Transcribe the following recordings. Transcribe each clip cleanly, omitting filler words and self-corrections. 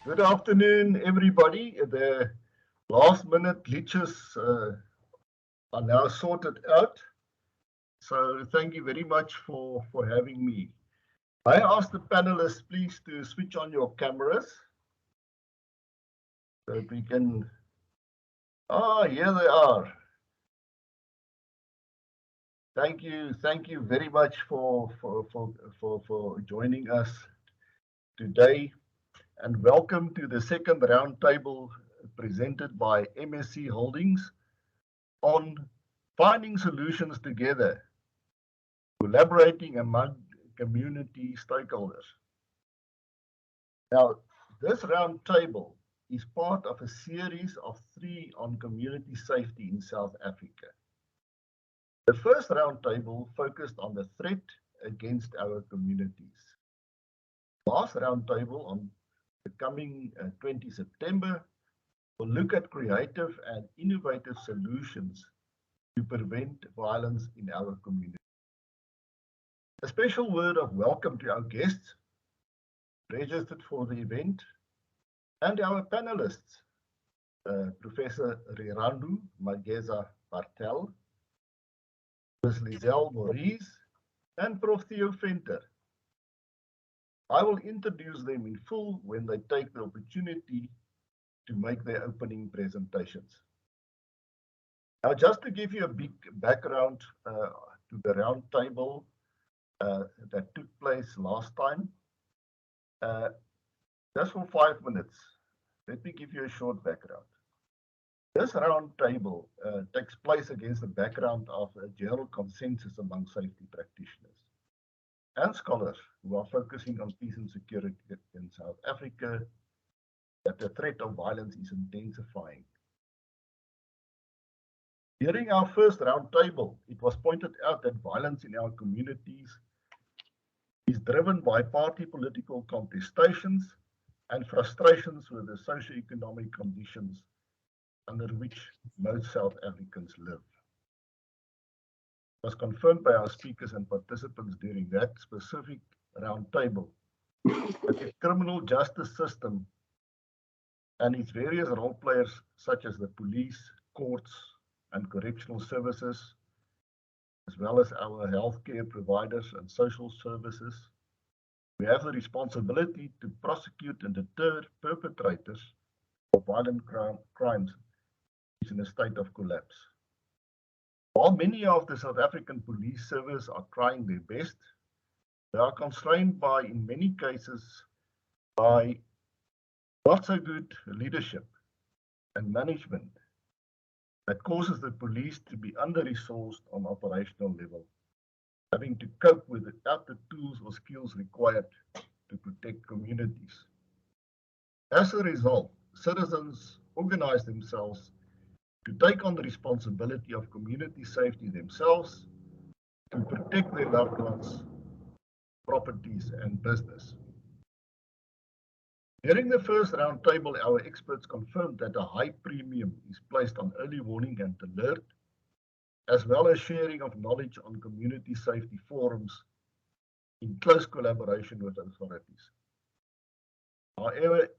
Good afternoon, everybody. The last minute glitches are now sorted out. So thank you very much for having me. I ask the panelists please to switch on your cameras so that we can. Here they are. Thank you very much for joining us today, and welcome to the second roundtable presented by MSC Holdings on finding solutions together, collaborating among community stakeholders. Now, this roundtable is part of a series of 3 on community safety in South Africa. The first roundtable focused on the threat against our communities. Last roundtable on the coming 20 September will look at creative and innovative solutions to prevent violence in our community. A special word of welcome to our guests registered for the event and our panelists, Professor Rirandu Mageza Bartel, Ms. Lizelle Maurice, and Prof. Theo Venter. I will introduce them in full when they take the opportunity to make their opening presentations. Now, just to give you a big background to the roundtable that took place last time, just for 5 minutes, let me give you a short background. This roundtable takes place against the background of a general consensus among safety practitioners and scholars who are focusing on peace and security in South Africa, that the threat of violence is intensifying. During our first roundtable, it was pointed out that violence in our communities is driven by party political contestations and frustrations with the socio-economic conditions under which most South Africans live. It was confirmed by our speakers and participants during that specific roundtable that the criminal justice system and its various role players, such as the police, courts, and correctional services, as well as our healthcare providers and social services, we have the responsibility to prosecute and deter perpetrators of violent crimes is in a state of collapse. While many of the South African police service are trying their best, they are constrained by, in many cases, by not so good leadership and management that causes the police to be under-resourced on operational level, having to cope without the tools or skills required to protect communities. As a result, citizens organize themselves to take on the responsibility of community safety themselves, to protect their loved ones, properties, and business. During the first roundtable, our experts confirmed that a high premium is placed on early warning and alert, as well as sharing of knowledge on community safety forums in close collaboration with authorities. However,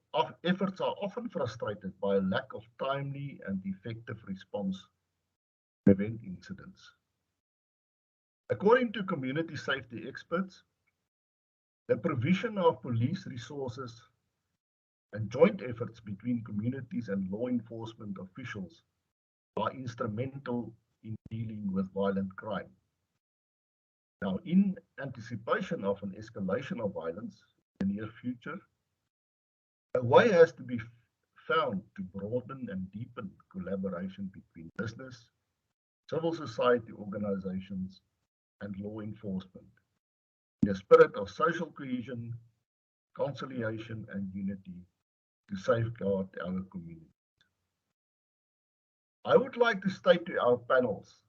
efforts are often frustrated by a lack of timely and effective response to prevent incidents. According to community safety experts, the provision of police resources and joint efforts between communities and law enforcement officials are instrumental in dealing with violent crime. Now, in anticipation of an escalation of violence in the near future, a way has to be found to broaden and deepen collaboration between business, civil society organizations, and law enforcement in a spirit of social cohesion, conciliation, and unity to safeguard our community. I would like to state to our panels,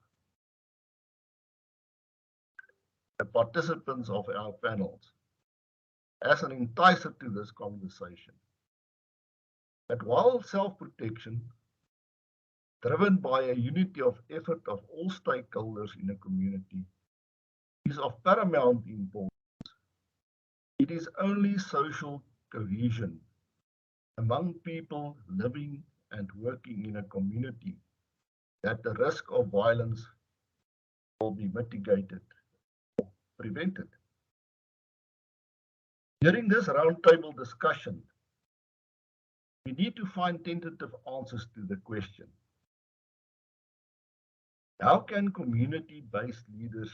the participants of our panels, as an enticer to this conversation, that while self-protection, driven by a unity of effort of all stakeholders in a community, is of paramount importance, it is only social cohesion among people living and working in a community, that the risk of violence will be mitigated, prevented. During this roundtable discussion, we need to find tentative answers to the question: how can community-based leaders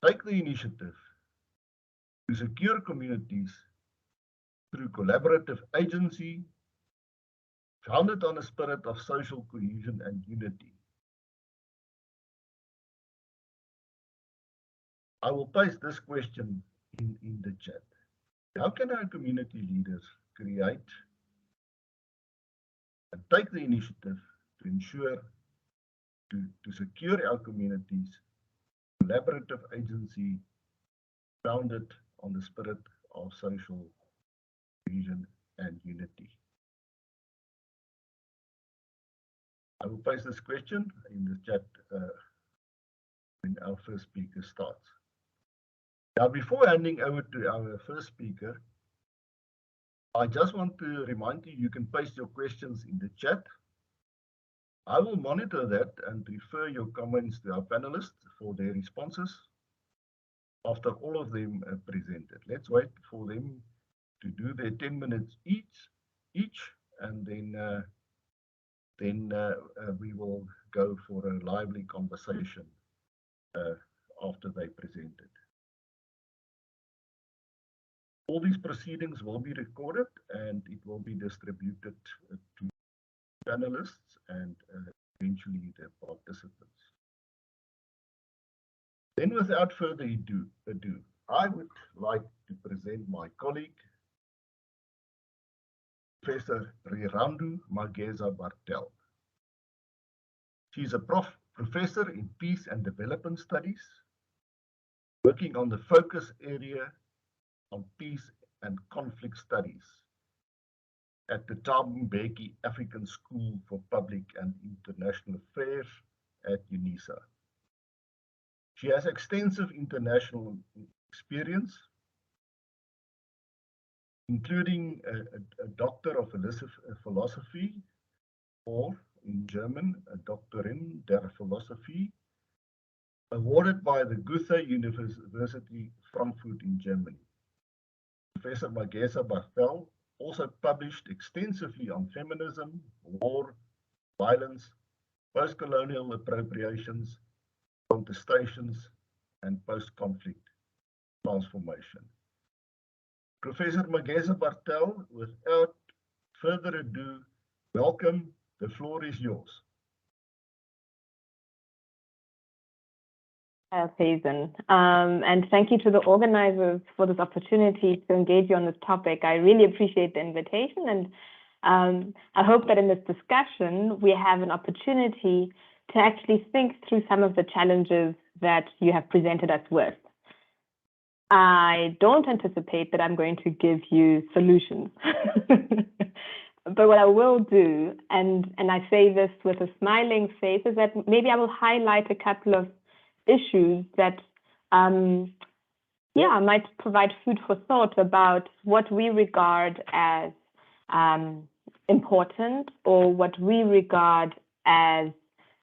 take the initiative to secure communities through collaborative agency, founded on a spirit of social cohesion and unity? I will paste this question in the chat. How can our community leaders create and take the initiative to ensure to secure our communities, collaborative agency founded on the spirit of social cohesion and unity? I will paste this question in the chat when our first speaker starts. Now, before handing over to our first speaker, I just want to remind you, you can paste your questions in the chat. I will monitor that and refer your comments to our panelists for their responses after all of them are presented. Let's wait for them to do their 10 minutes each, and then we will go for a lively conversation after they presented. All these proceedings will be recorded and it will be distributed to panelists and eventually the participants. Then, without further ado, I would like to present my colleague, Professor Rirandu Mageza-Bartel. She's a professor in peace and development studies, working on the focus area on peace and conflict studies at the Thabo Mbeki African School for Public and International Affairs at UNISA. She has extensive international experience, including a Doctor of Philosophy, or in German, a Doctorin der Philosophie, awarded by the Goethe University Frankfurt in Germany. Professor Mageza-Bartel also published extensively on feminism, war, violence, post-colonial appropriations, contestations, and post-conflict transformation. Professor Mageza-Bartel, without further ado, welcome. The floor is yours. Velthuizen, and thank you to the organizers for this opportunity to engage you on this topic. I really appreciate the invitation, and I hope that in this discussion we have an opportunity to actually think through some of the challenges that you have presented us with. I don't anticipate that I'm going to give you solutions, but what I will do, and I say this with a smiling face, is that maybe I will highlight a couple of issues that might provide food for thought about what we regard as important or what we regard as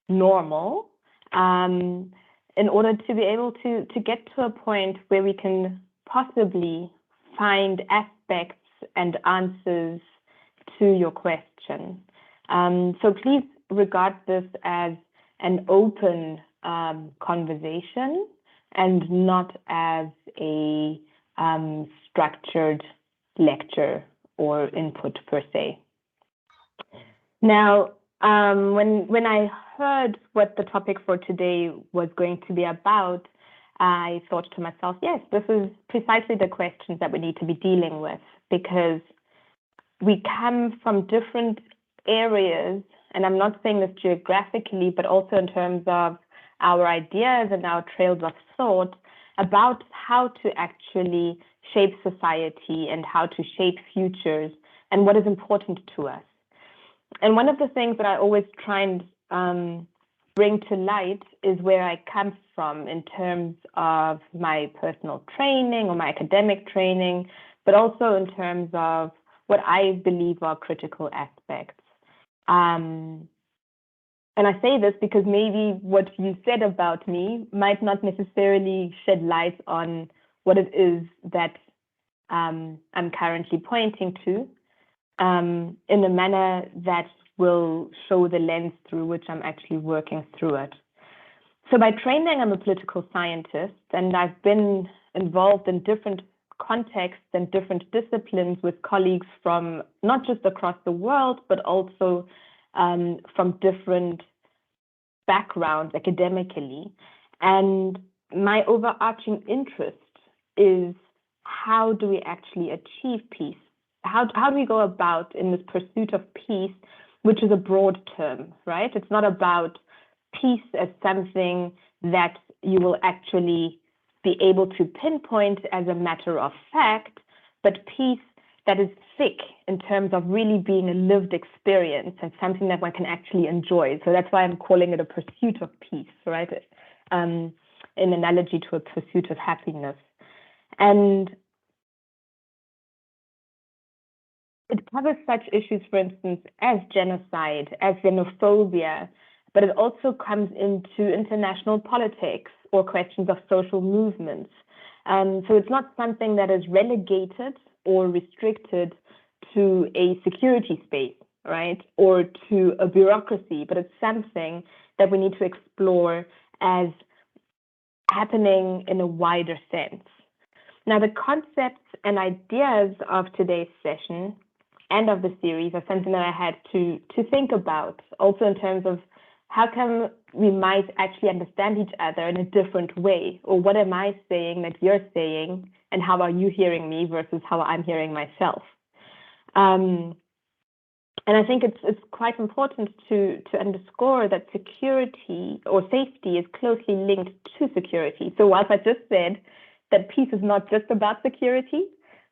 normal, in order to be able to get to a point where we can possibly find aspects and answers to your question. So please regard this as an open conversation and not as a structured lecture or input per se. Now, when I heard what the topic for today was going to be about, I thought to myself, yes, this is precisely the questions that we need to be dealing with, because we come from different areas, and I'm not saying this geographically, but also in terms of our ideas and our trails of thought about how to actually shape society and how to shape futures and what is important to us. And one of the things that I always try and bring to light is where I come from in terms of my personal training or my academic training, but also in terms of what I believe are critical aspects. And I say this because maybe what you said about me might not necessarily shed light on what it is that I'm currently pointing to in a manner that will show the lens through which I'm actually working through it. So by training, I'm a political scientist, and I've been involved in different contexts and different disciplines with colleagues from not just across the world, but also from different backgrounds academically. And my overarching interest is, how do we actually achieve peace? How do we go about in this pursuit of peace, which is a broad term, right? It's not about peace as something that you will actually be able to pinpoint as a matter of fact, but peace that is thick in terms of really being a lived experience and something that one can actually enjoy. So that's why I'm calling it a pursuit of peace, right? In analogy to a pursuit of happiness. And it covers such issues, for instance, as genocide, as xenophobia, but it also comes into international politics or questions of social movements. So it's not something that is relegated or restricted to a security space, right, or to a bureaucracy, but it's something that we need to explore as happening in a wider sense. Now, the concepts and ideas of today's session and of the series are something that I had to think about, also in terms of how come we might actually understand each other in a different way, or what am I saying that you're saying, and how are you hearing me versus how I'm hearing myself. And I think it's quite important to underscore that security or safety is closely linked to security. So whilst I just said that peace is not just about security,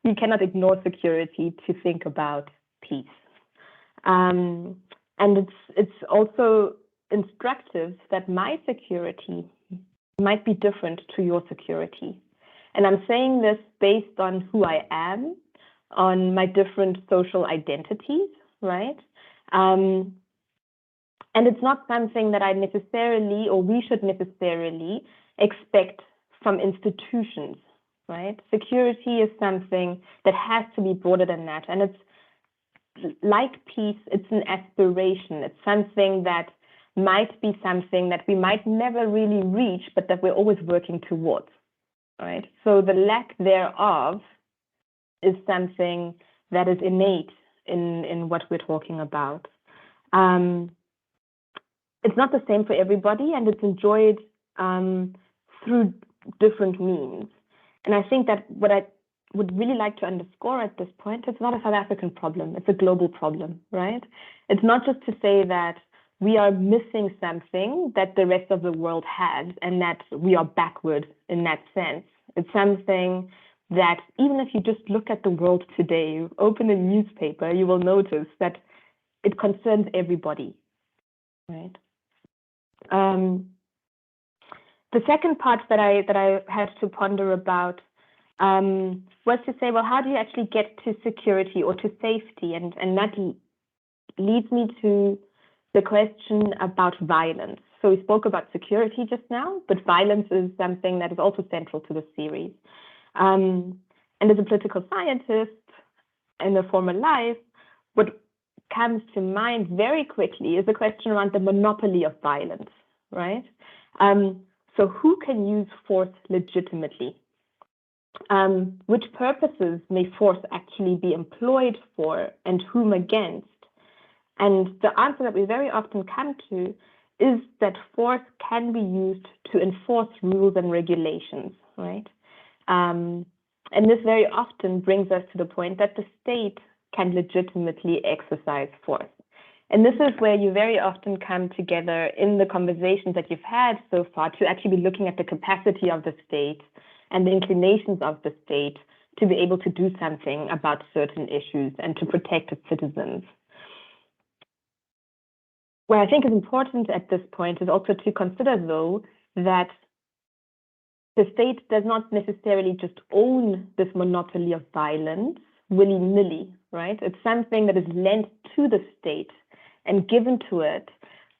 you cannot ignore security to think about peace. And it's also instructive that my security might be different to your security. And I'm saying this based on who I am, on my different social identities, right? And it's not something that I necessarily, or we should necessarily, expect from institutions, right? Security is something that has to be broader than that. And it's like peace, it's an aspiration. It's something that might be something that we might never really reach, but that we're always working towards, right? So the lack thereof is something that is innate in what we're talking about. It's not the same for everybody, and it's enjoyed through different means. And I think that what I would really like to underscore at this point, it's not a South African problem, it's a global problem, right? It's not just to say that we are missing something that the rest of the world has and that we are backward in that sense. It's something that even if you just look at the world today, you open a newspaper, you will notice that it concerns everybody, right? The second part that I had to ponder about was to say, well, how do you actually get to security or to safety? And that leads me to the question about violence. So we spoke about security just now, but violence is something that is also central to the series. And as a political scientist in a former life, what comes to mind very quickly is the question around the monopoly of violence, right? So who can use force legitimately? Which purposes may force actually be employed for, and whom against? And the answer that we very often come to is that force can be used to enforce rules and regulations, right? And this very often brings us to the point that the state can legitimately exercise force. And this is where you very often come together in the conversations that you've had so far to actually be looking at the capacity of the state and the inclinations of the state to be able to do something about certain issues and to protect its citizens. What I think is important at this point is also to consider, though, that the state does not necessarily just own this monopoly of violence willy-nilly, right? It's something that is lent to the state and given to it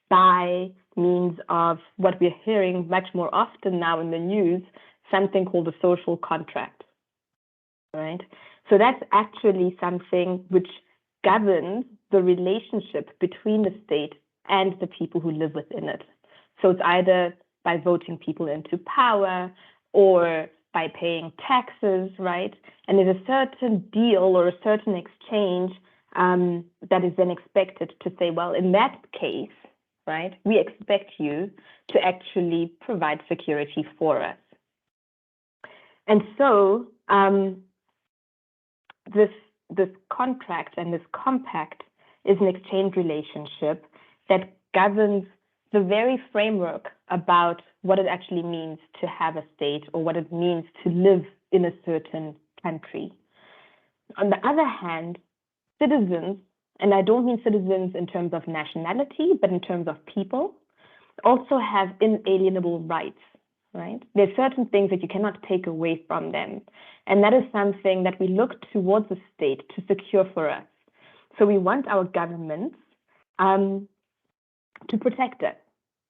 by means of what we're hearing much more often now in the news, something called a social contract, right? So that's actually something which governs the relationship between the state and the people who live within it. So it's either by voting people into power or by paying taxes, right? And there's a certain deal or a certain exchange that is then expected to say, well, in that case, right, we expect you to actually provide security for us. And so this contract and this compact is an exchange relationship that governs the very framework about what it actually means to have a state or what it means to live in a certain country. On the other hand, citizens, and I don't mean citizens in terms of nationality, but in terms of people, also have inalienable rights, right? There's certain things that you cannot take away from them. And that is something that we look towards the state to secure for us. So we want our governments to protect us,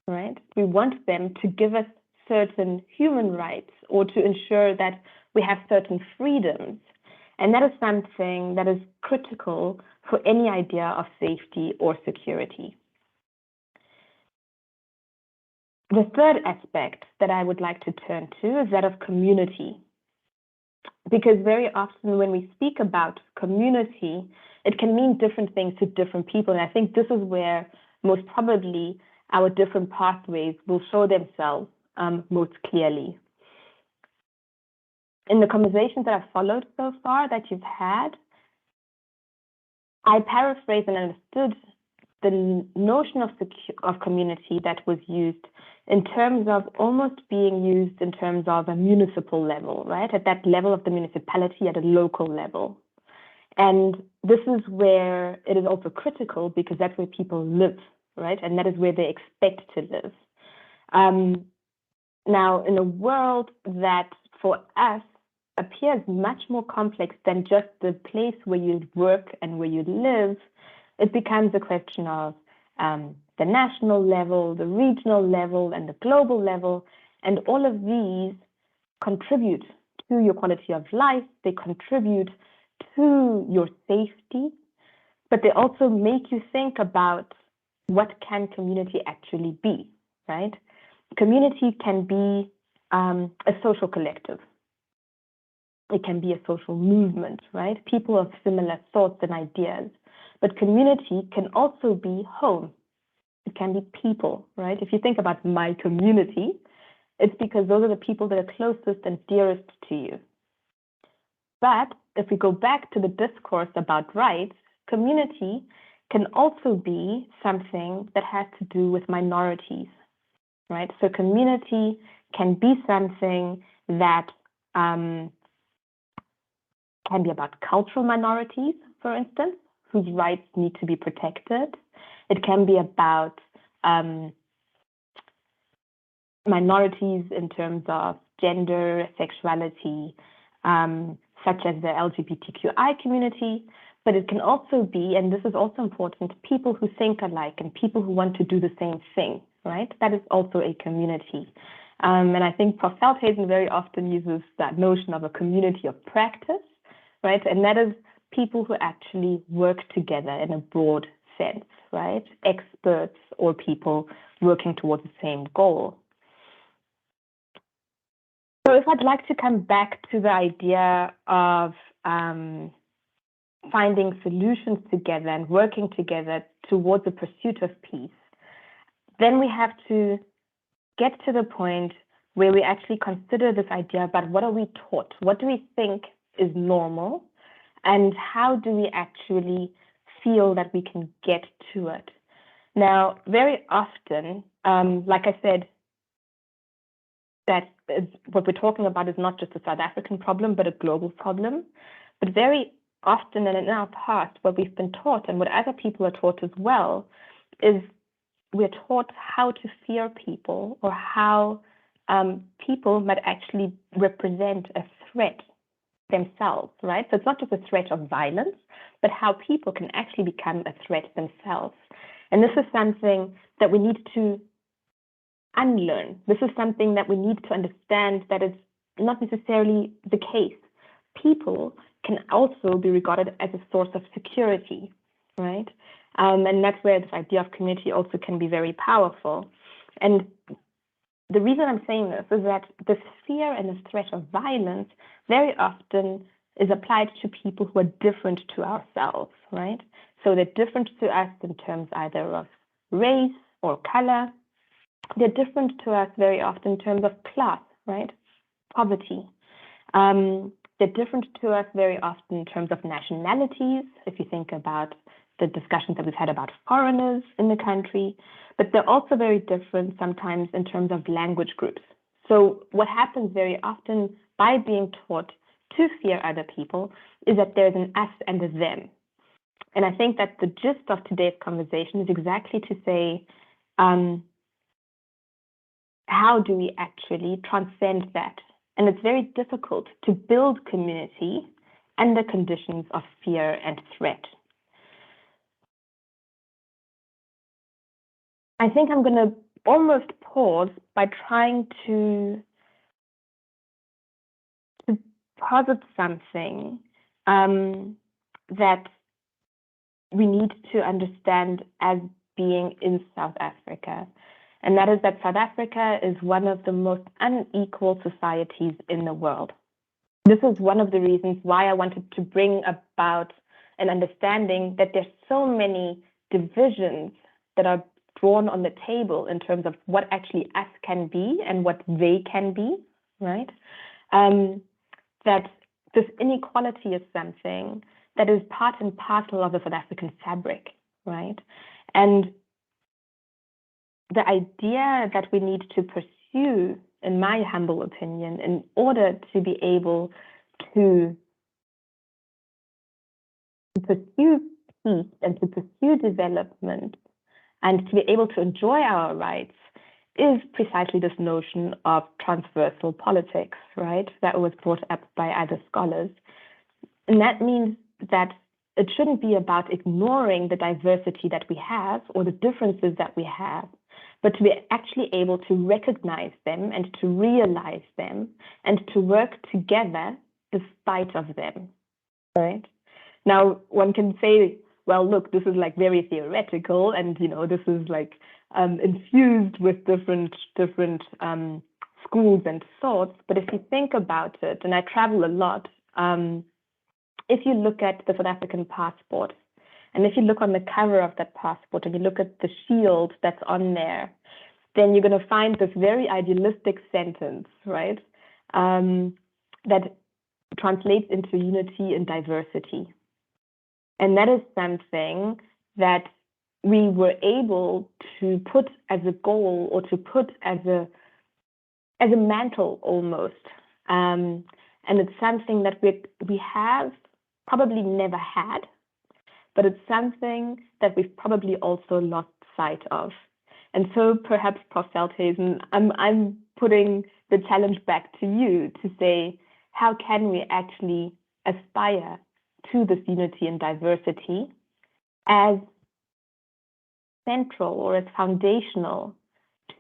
right? We want them to give us certain human rights or to ensure that we have certain freedoms. And that is something that is critical for any idea of safety or security. The third aspect that I would like to turn to is that of community. Because very often when we speak about community, it can mean different things to different people. And I think this is where most probably our different pathways will show themselves most clearly. In the conversations that I've followed so far that you've had, I paraphrased and understood the notion of community that was used in terms of almost being used in terms of a municipal level, right? At that level of the municipality at a local level. And this is where it is also critical because that's where people live, right? And that is where they expect to live. Now, in a world that for us appears much more complex than just the place where you work and where you live, it becomes a question of the national level, the regional level, and the global level. And all of these contribute to your quality of life. They contribute to your safety, but they also make you think about what can community actually be, right? Community can be a social collective. It can be a social movement, right? People of similar thoughts and ideas. But community can also be home. It can be people, right? If you think about my community, it's because those are the people that are closest and dearest to you. But if we go back to the discourse about rights, community can also be something that has to do with minorities, right? So community can be something that can be about cultural minorities, for instance, whose rights need to be protected. It can be about minorities in terms of gender, sexuality, such as the LGBTQI community, but it can also be, and this is also important, people who think alike and people who want to do the same thing, right? That is also a community. And I think Prof. Velthuizen very often uses that notion of a community of practice, right? And that is people who actually work together in a broad sense, right? Experts or people working towards the same goal. So if I'd like to come back to the idea of finding solutions together and working together towards the pursuit of peace, then we have to get to the point where we actually consider this idea about what are we taught? What do we think is normal? And how do we actually feel that we can get to it? Now, very often, like I said, that what we're talking about is not just a South African problem, but a global problem. But very often and in our past, what we've been taught and what other people are taught as well is we're taught how to fear people or how people might actually represent a threat themselves, right? So it's not just a threat of violence, but how people can actually become a threat themselves. And this is something that we need to unlearn. This is something that we need to understand that is not necessarily the case. People can also be regarded as a source of security, right? And that's where this idea of community also can be very powerful. And the reason I'm saying this is that the fear and the threat of violence very often is applied to people who are different to ourselves, right? So they're different to us in terms either of race or color. They're different to us very often in terms of class, right? Poverty. They're different to us very often in terms of nationalities, if you think about the discussions that we've had about foreigners in the country, but they're also very different sometimes in terms of language groups. So what happens very often by being taught to fear other people is that there's an us and a them. And I think that the gist of today's conversation is exactly to say, how do we actually transcend that? And it's very difficult to build community under conditions of fear and threat. I think I'm going to almost pause by trying to posit something that we need to understand as being in South Africa. And that is that South Africa is one of the most unequal societies in the world. This is one of the reasons why I wanted to bring about an understanding that there's so many divisions that are drawn on the table in terms of what actually us can be and what they can be, right? That this inequality is something that is part and parcel of the South African fabric, right? And the idea that we need to pursue, in my humble opinion, in order to be able to pursue peace and to pursue development and to be able to enjoy our rights is precisely this notion of transversal politics, right? That was brought up by other scholars. And that means that it shouldn't be about ignoring the diversity that we have or the differences that we have, but to be actually able to recognize them and to realize them and to work together despite of them, right? Now, one can say, well, look, this is like very theoretical and, you know, this is like infused with different schools and thoughts. But if you think about it, and I travel a lot, if you look at the South African passport, and if you look on the cover of that passport and you look at the shield that's on there, then you're going to find this very idealistic sentence, right? That translates into unity and diversity. And that is something that we were able to put as a goal or to put as a mantle almost. And it's something that we have probably never had, but it's something that we've probably also lost sight of. And so perhaps, Prof. Velthuizen, I'm putting the challenge back to you to say, how can we actually aspire to this unity and diversity as central or as foundational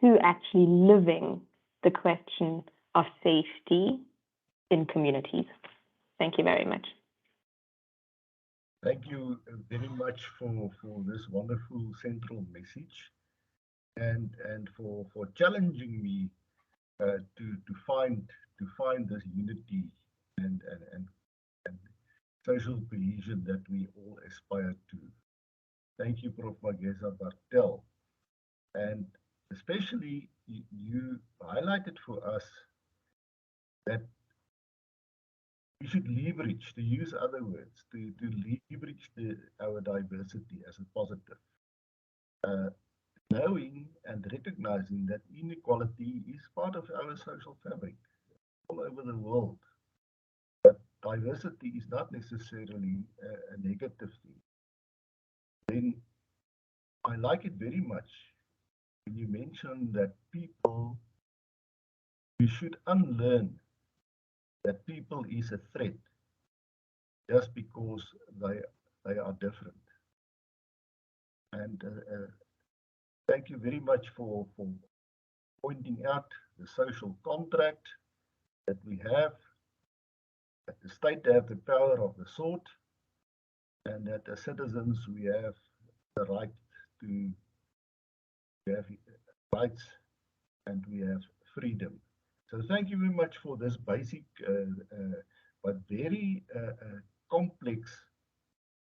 to actually living the question of safety in communities? Thank you very much. Thank you very much for this wonderful central message and for challenging me to find this unity and social cohesion that we all aspire to. Thank you, Prof. Mageza Bartel. And especially you highlighted for us that we should leverage, to use other words, to leverage our diversity as a positive. Knowing and recognizing that inequality is part of our social fabric all over the world. But diversity is not necessarily a negative thing. Then I like it very much when you mention that we should unlearn that people is a threat just because they are different. And thank you very much for pointing out the social contract that we have, that the state have the power of the sword, and that as citizens we have the right to have rights and we have freedom. So thank you very much for this basic but very complex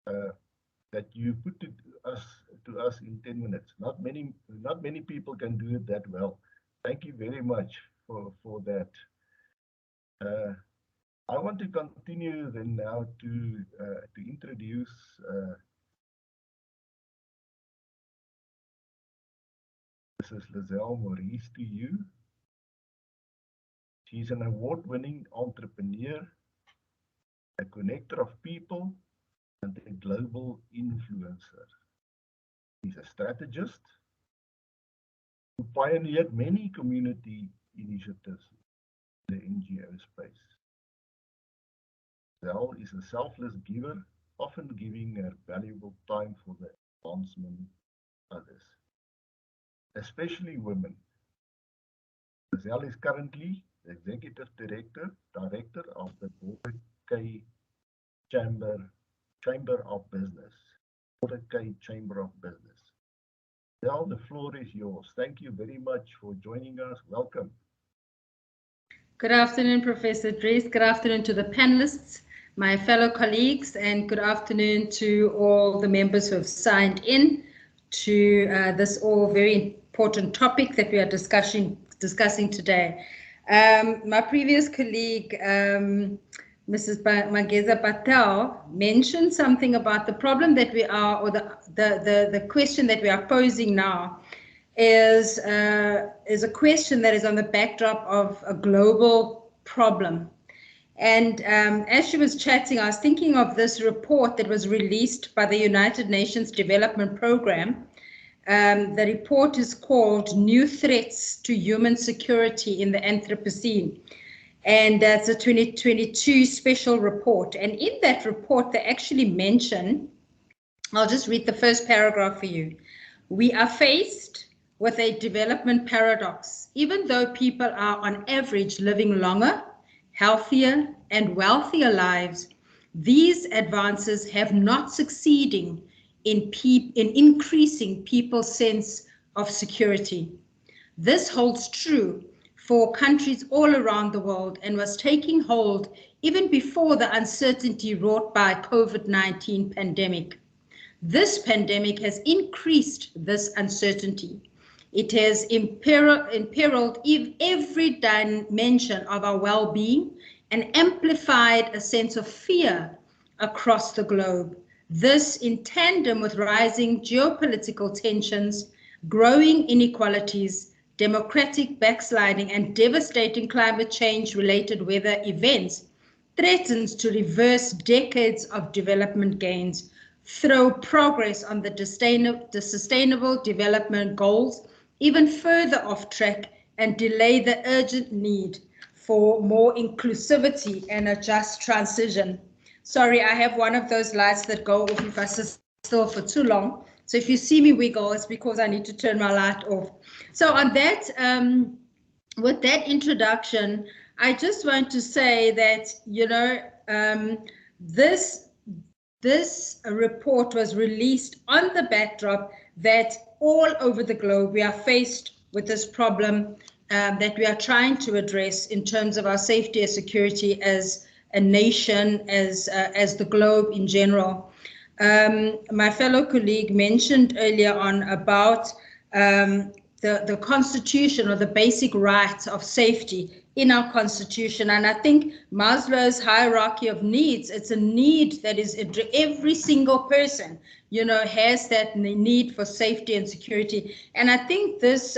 that you put to us in 10 minutes. Not many people can do it that well. Thank you very much for that. I want to continue then now to introduce Mrs. Lizelle Maurice to you. She's an award-winning entrepreneur, a connector of people, and a global influencer. She's a strategist who pioneered many community initiatives in the NGO space. Zell is a selfless giver, often giving her valuable time for the advancement of others, especially women. Zell is currently the Executive Director of the Border K Chamber of Business. Border K Chamber of Business. Zell, the floor is yours. Thank you very much for joining us. Welcome. Good afternoon, Professor Dries. Good afternoon to the panelists, my fellow colleagues, and good afternoon to all the members who have signed in to this all very important topic that we are discussing today. My previous colleague, Mrs. Mageza Patel, mentioned something about the problem that we are, or the question that we are posing now is a question that is on the backdrop of a global problem. And as she was chatting, I was thinking of this report that was released by the United Nations Development Programme. The report is called New Threats to Human Security in the Anthropocene. And that's a 2022 special report. And in that report, they actually mention, I'll just read the first paragraph for you. We are faced with a development paradox. Even though people are on average living longer, healthier, and wealthier lives, these advances have not succeeded in increasing people's sense of security. This holds true for countries all around the world and was taking hold even before the uncertainty wrought by COVID-19 pandemic. This pandemic has increased this uncertainty. It has imperiled every dimension of our well-being and amplified a sense of fear across the globe. This, in tandem with rising geopolitical tensions, growing inequalities, democratic backsliding, and devastating climate change-related weather events, threatens to reverse decades of development gains, throw progress on the Sustainable Development Goals even further off track, and delay the urgent need for more inclusivity and a just transition. Sorry, I have one of those lights that go off if I sit still for too long. So if you see me wiggle, it's because I need to turn my light off. So on that, with that introduction, I just want to say that, you know, this report was released on the backdrop that all over the globe we are faced with this problem that we are trying to address in terms of our safety and security as a nation, as the globe in general. My fellow colleague mentioned earlier on about the Constitution, or the basic rights of safety in our Constitution. And I think Maslow's hierarchy of needs, it's a need that is every single person, you know, has that need for safety and security. And I think this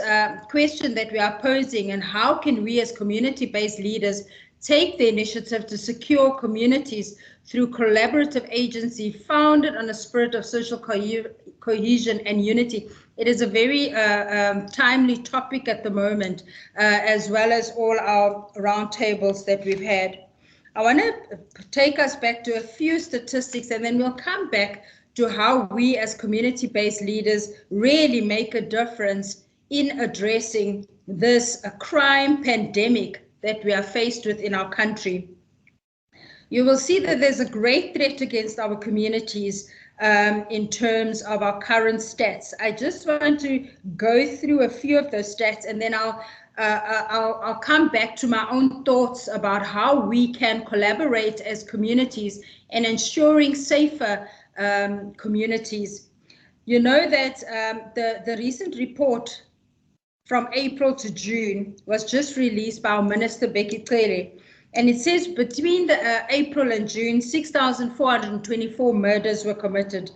question that we are posing, and how can we as community-based leaders take the initiative to secure communities through collaborative agency founded on a spirit of social cohesion and unity. It is a very timely topic at the moment, as well as all our roundtables that we've had. I want to take us back to a few statistics, and then we'll come back to how we as community-based leaders really make a difference in addressing this crime pandemic that we are faced with in our country. You will see that there's a great threat against our communities in terms of our current stats. I just want to go through a few of those stats, and then I'll come back to my own thoughts about how we can collaborate as communities in ensuring safer communities. You know that the recent report from April to June was just released by our Minister Becky Cele, and it says between the April and June, 6,424 murders were committed,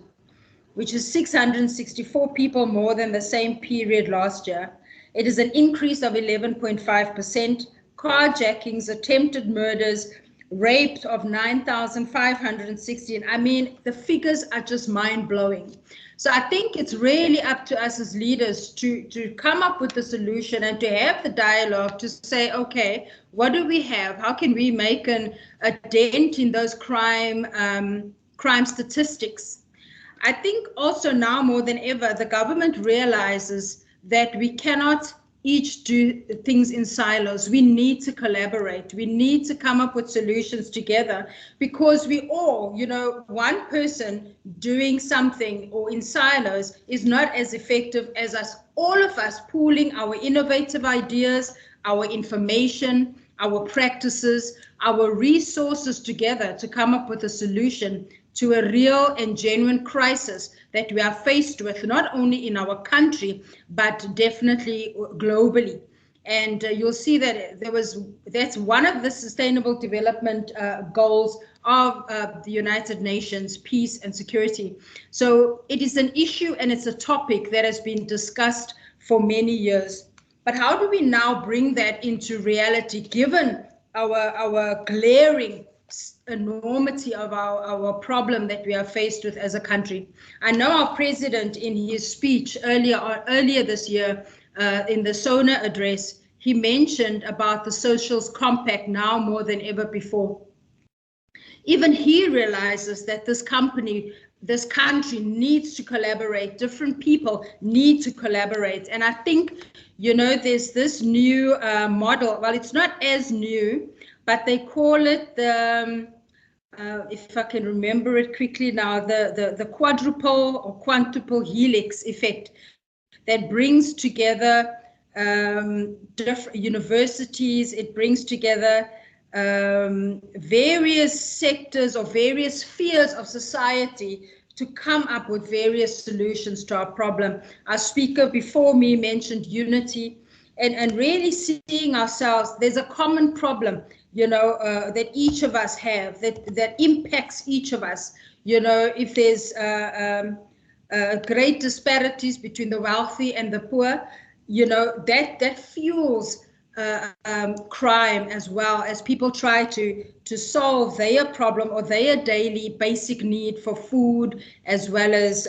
which is 664 people more than the same period last year. It is an increase of 11.5%. Carjackings, attempted murders, raped of 9,516. I mean, the figures are just mind-blowing. So I think it's really up to us as leaders to come up with the solution and to have the dialogue to say, okay, what do we have? How can we make a dent in those crime statistics? I think also now more than ever, the government realizes that we cannot each do things in silos. We need to collaborate. We need to come up with solutions together, because we all, you know, one person doing something or in silos is not as effective as us, all of us pooling our innovative ideas, our information, our practices, our resources together to come up with a solution to a real and genuine crisis that we are faced with, not only in our country, but definitely globally. And you'll see that that's one of the Sustainable Development Goals of the United Nations, peace and security. So it is an issue and it's a topic that has been discussed for many years. But how do we now bring that into reality, given our glaring enormity of our problem that we are faced with as a country? I know our president, in his speech earlier this year in the SONA address, he mentioned about the Socials Compact now more than ever before. Even he realizes that this country needs to collaborate. Different people need to collaborate. And I think, you know, there's this new model. Well, it's not as new, but they call it the, if I can remember it quickly now, the quadruple or quintuple helix effect that brings together different universities. It brings together various sectors or various spheres of society to come up with various solutions to our problem. Our speaker before me mentioned unity and really seeing ourselves, there's a common problem, you know, that each of us have, that impacts each of us. You know, if there's great disparities between the wealthy and the poor, you know, that fuels crime, as well as people try to solve their problem or their daily basic need for food, as well as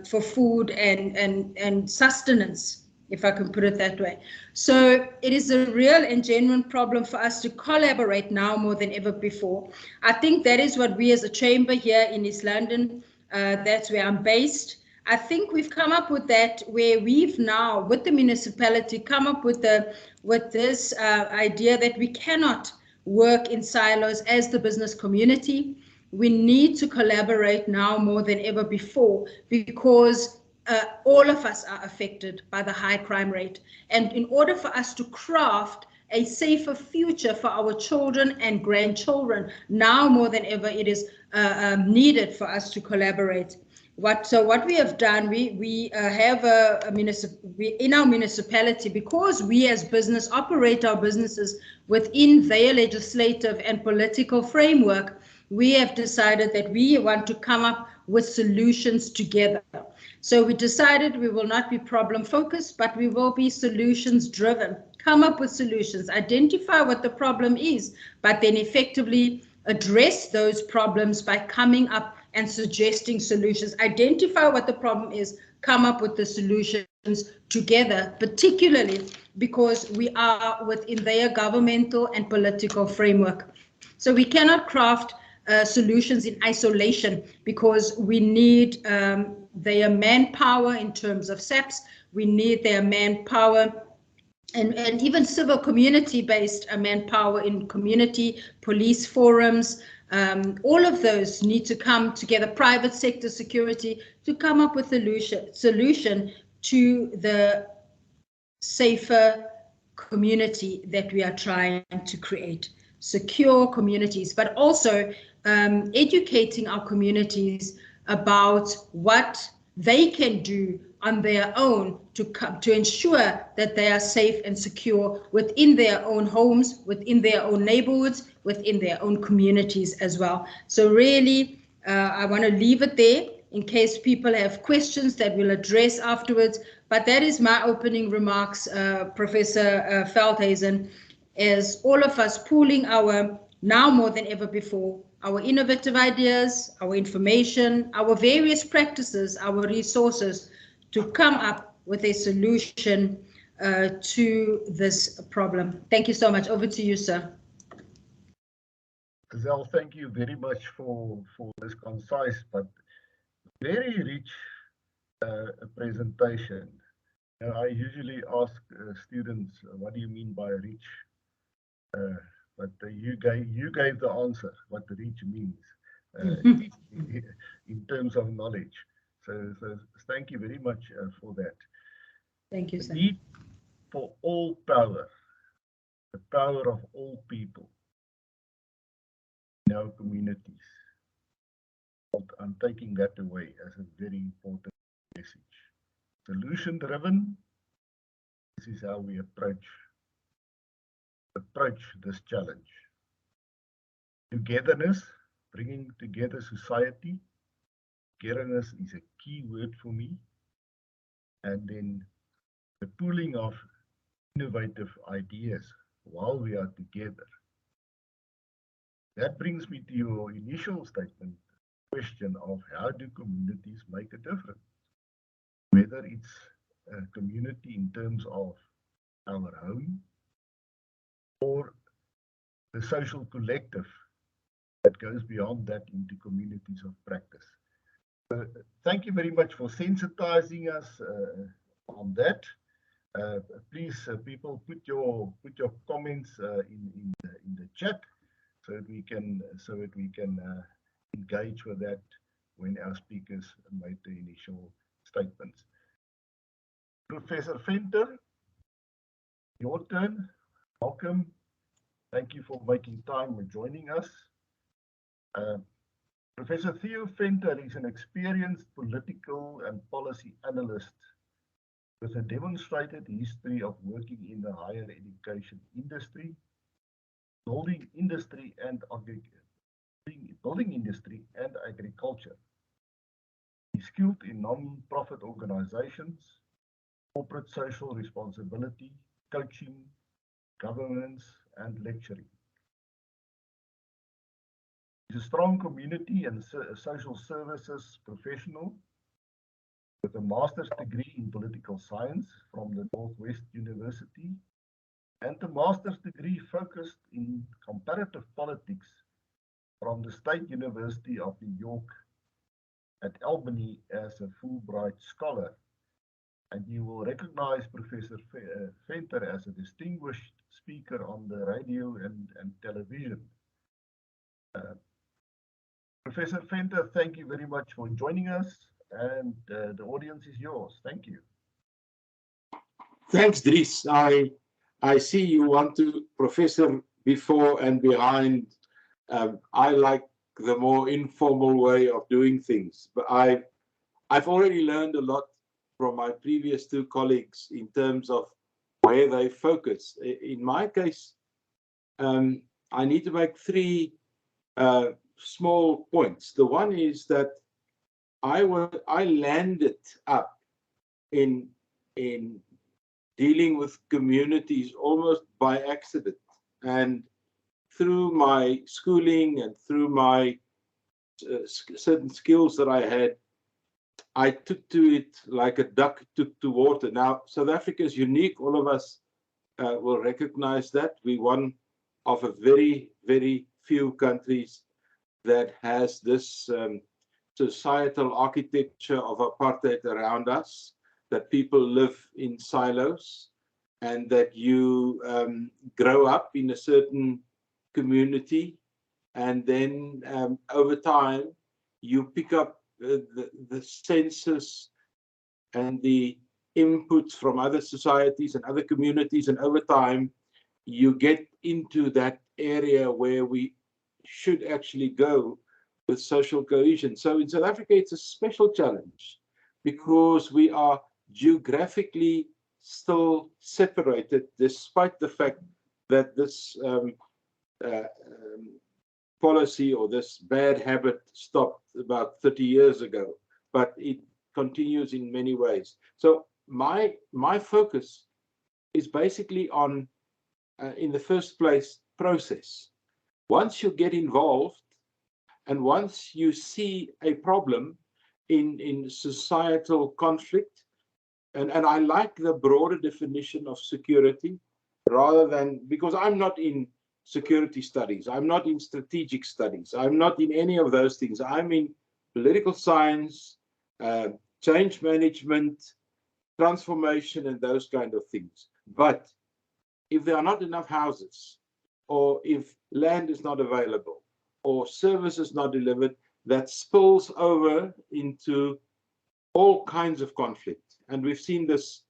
for food and sustenance, if I can put it that way. So it is a real and genuine problem for us to collaborate now more than ever before. I think that is what we as a chamber here in East London, that's where I'm based, I think we've come up with that, where we've now, with the municipality, come up with this idea that we cannot work in silos as the business community. We need to collaborate now more than ever before, because all of us are affected by the high crime rate. And in order for us to craft a safer future for our children and grandchildren, now more than ever, it is needed for us to collaborate. What we have done, we have in our municipality, because we as business operate our businesses within their legislative and political framework, we have decided that we want to come up with solutions together. So we decided we will not be problem focused, but we will be solutions driven. Come up with solutions, identify what the problem is, but then effectively address those problems by coming up and suggesting solutions. Identify what the problem is, come up with the solutions together, particularly because we are within their governmental and political framework. So we cannot craft solutions in isolation, because we need their manpower in terms of SAPs, we need their manpower and even civil community-based manpower in community, police forums. All of those need to come together, private sector security, to come up with a solution to the safer community that we are trying to create. Secure communities, but also educating our communities about what they can do on their own to ensure that they are safe and secure within their own homes, within their own neighborhoods, within their own communities as well. So really, I want to leave it there in case people have questions that we'll address afterwards. But that is my opening remarks, Professor Velthuizen, as all of us pooling our, now more than ever before, our innovative ideas, our information, our various practices, our resources, to come up with a solution to this problem. Thank you so much. Over to you, sir. Giselle, thank you very much for this concise but very rich presentation. I usually ask students, what do you mean by rich? But you gave the answer, what rich means in terms of knowledge. So thank you very much for that. Thank you, sir. The need for all power, the power of all people in our communities. I'm taking that away as a very important message. Solution driven, this is how we approach this challenge. Togetherness, bringing together society. Togetherness is a key word for me. And then the pooling of innovative ideas while we are together. That brings me to your initial statement, question of how do communities make a difference? Whether it's a community in terms of our home or the social collective that goes beyond that into communities of practice. Thank you very much for sensitizing us on that. Please, people, put your comments in the chat so that we can engage with that when our speakers made the initial statements. Professor Venter, your turn. Welcome. Thank you for making time and joining us. Professor Theo Venter is an experienced political and policy analyst with a demonstrated history of working in the higher education industry, building industry and agriculture. He's skilled in non-profit organizations, corporate social responsibility, coaching, governance, and lecturing. He's a strong community and social services professional with a master's degree in political science from the Northwest University and a master's degree focused in comparative politics from the State University of New York at Albany as a Fulbright scholar. And you will recognize Professor Venter as a distinguished speaker on the radio and television. Professor Venter, thank you very much for joining us, and the audience is yours. Thank you. Thanks, Dries. I see you want to, Professor, before and behind. I like the more informal way of doing things, but I've already learned a lot from my previous two colleagues in terms of where they focus. In my case, I need to make three small points. The one is that I landed up in dealing with communities almost by accident, and through my schooling and through my certain skills that I had, I took to it like a duck took to water. Now, South Africa is unique. All of us will recognize that. We're one of a very, very few countries that has this societal architecture of apartheid around us, that people live in silos, and that you grow up in a certain community, and then over time you pick up the senses and the inputs from other societies and other communities, and over time you get into that area where we should actually go with social cohesion. So in South Africa, it's a special challenge because we are geographically still separated, despite the fact that this policy or this bad habit stopped about 30 years ago, but it continues in many ways. So my focus is basically on, in the first place, process. Once you get involved and once you see a problem in societal conflict, and I like the broader definition of security rather than, because I'm not in security studies, I'm not in strategic studies, I'm not in any of those things. I'm in political science, change management, transformation, and those kind of things. But if there are not enough houses, or if land is not available, or service is not delivered, that spills over into all kinds of conflict. And we've seen this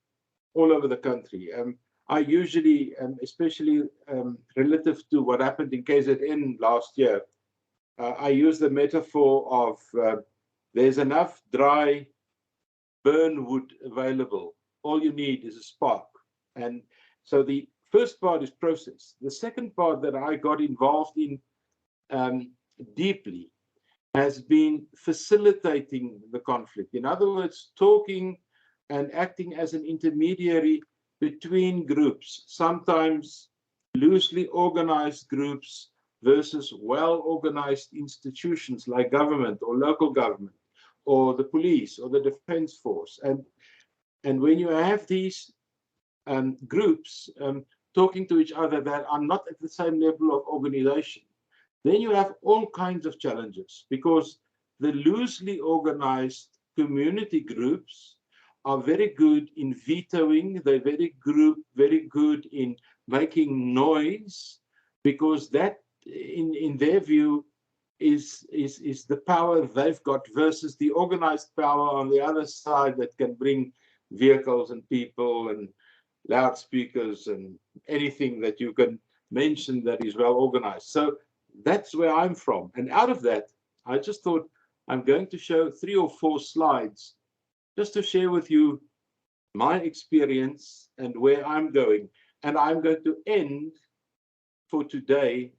all over the country. I usually, especially relative to what happened in KZN last year, I use the metaphor of there's enough dry burn wood available. All you need is a spark. And so the first part is process. The second part that I got involved in deeply has been facilitating the conflict. In other words, talking and acting as an intermediary between groups, sometimes loosely organized groups versus well-organized institutions like government or local government or the police or the defense force. And when you have these groups talking to each other that are not at the same level of organization, then you have all kinds of challenges, because the loosely organized community groups are very good in vetoing. They're very good in making noise, because that, in their view, is the power they've got versus the organized power on the other side that can bring vehicles and people and loudspeakers and anything that you can mention that is well organized. So that's where I'm from. And out of that, I just thought I'm going to show 3 or 4 slides just to share with you my experience and where I'm going. And I'm going to end for today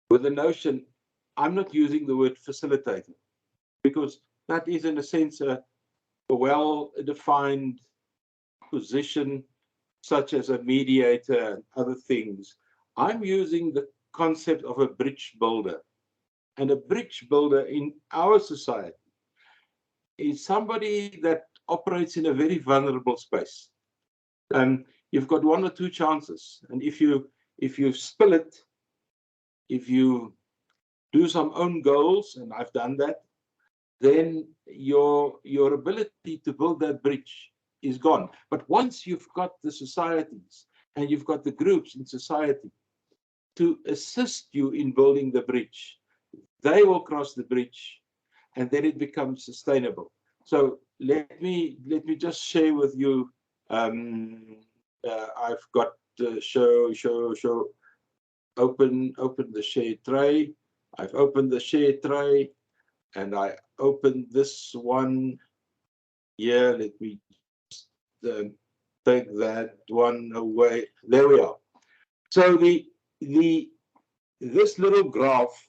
with the notion, I'm not using the word facilitator, because that is in a sense a well-defined position, such as a mediator and other things. I'm using the concept of a bridge builder. And a bridge builder in our society is somebody that operates in a very vulnerable space. You've got 1 or 2 chances. And if you spill it, if you do some own goals, and I've done that, then your ability to build that bridge is gone. But once you've got the societies and you've got the groups in society to assist you in building the bridge, they will cross the bridge, and then it becomes sustainable. So let me just share with you. I've got show. Open the share tray. I've opened the share tray, and I opened this one here. Let me just take that one away. There we are. So this little graph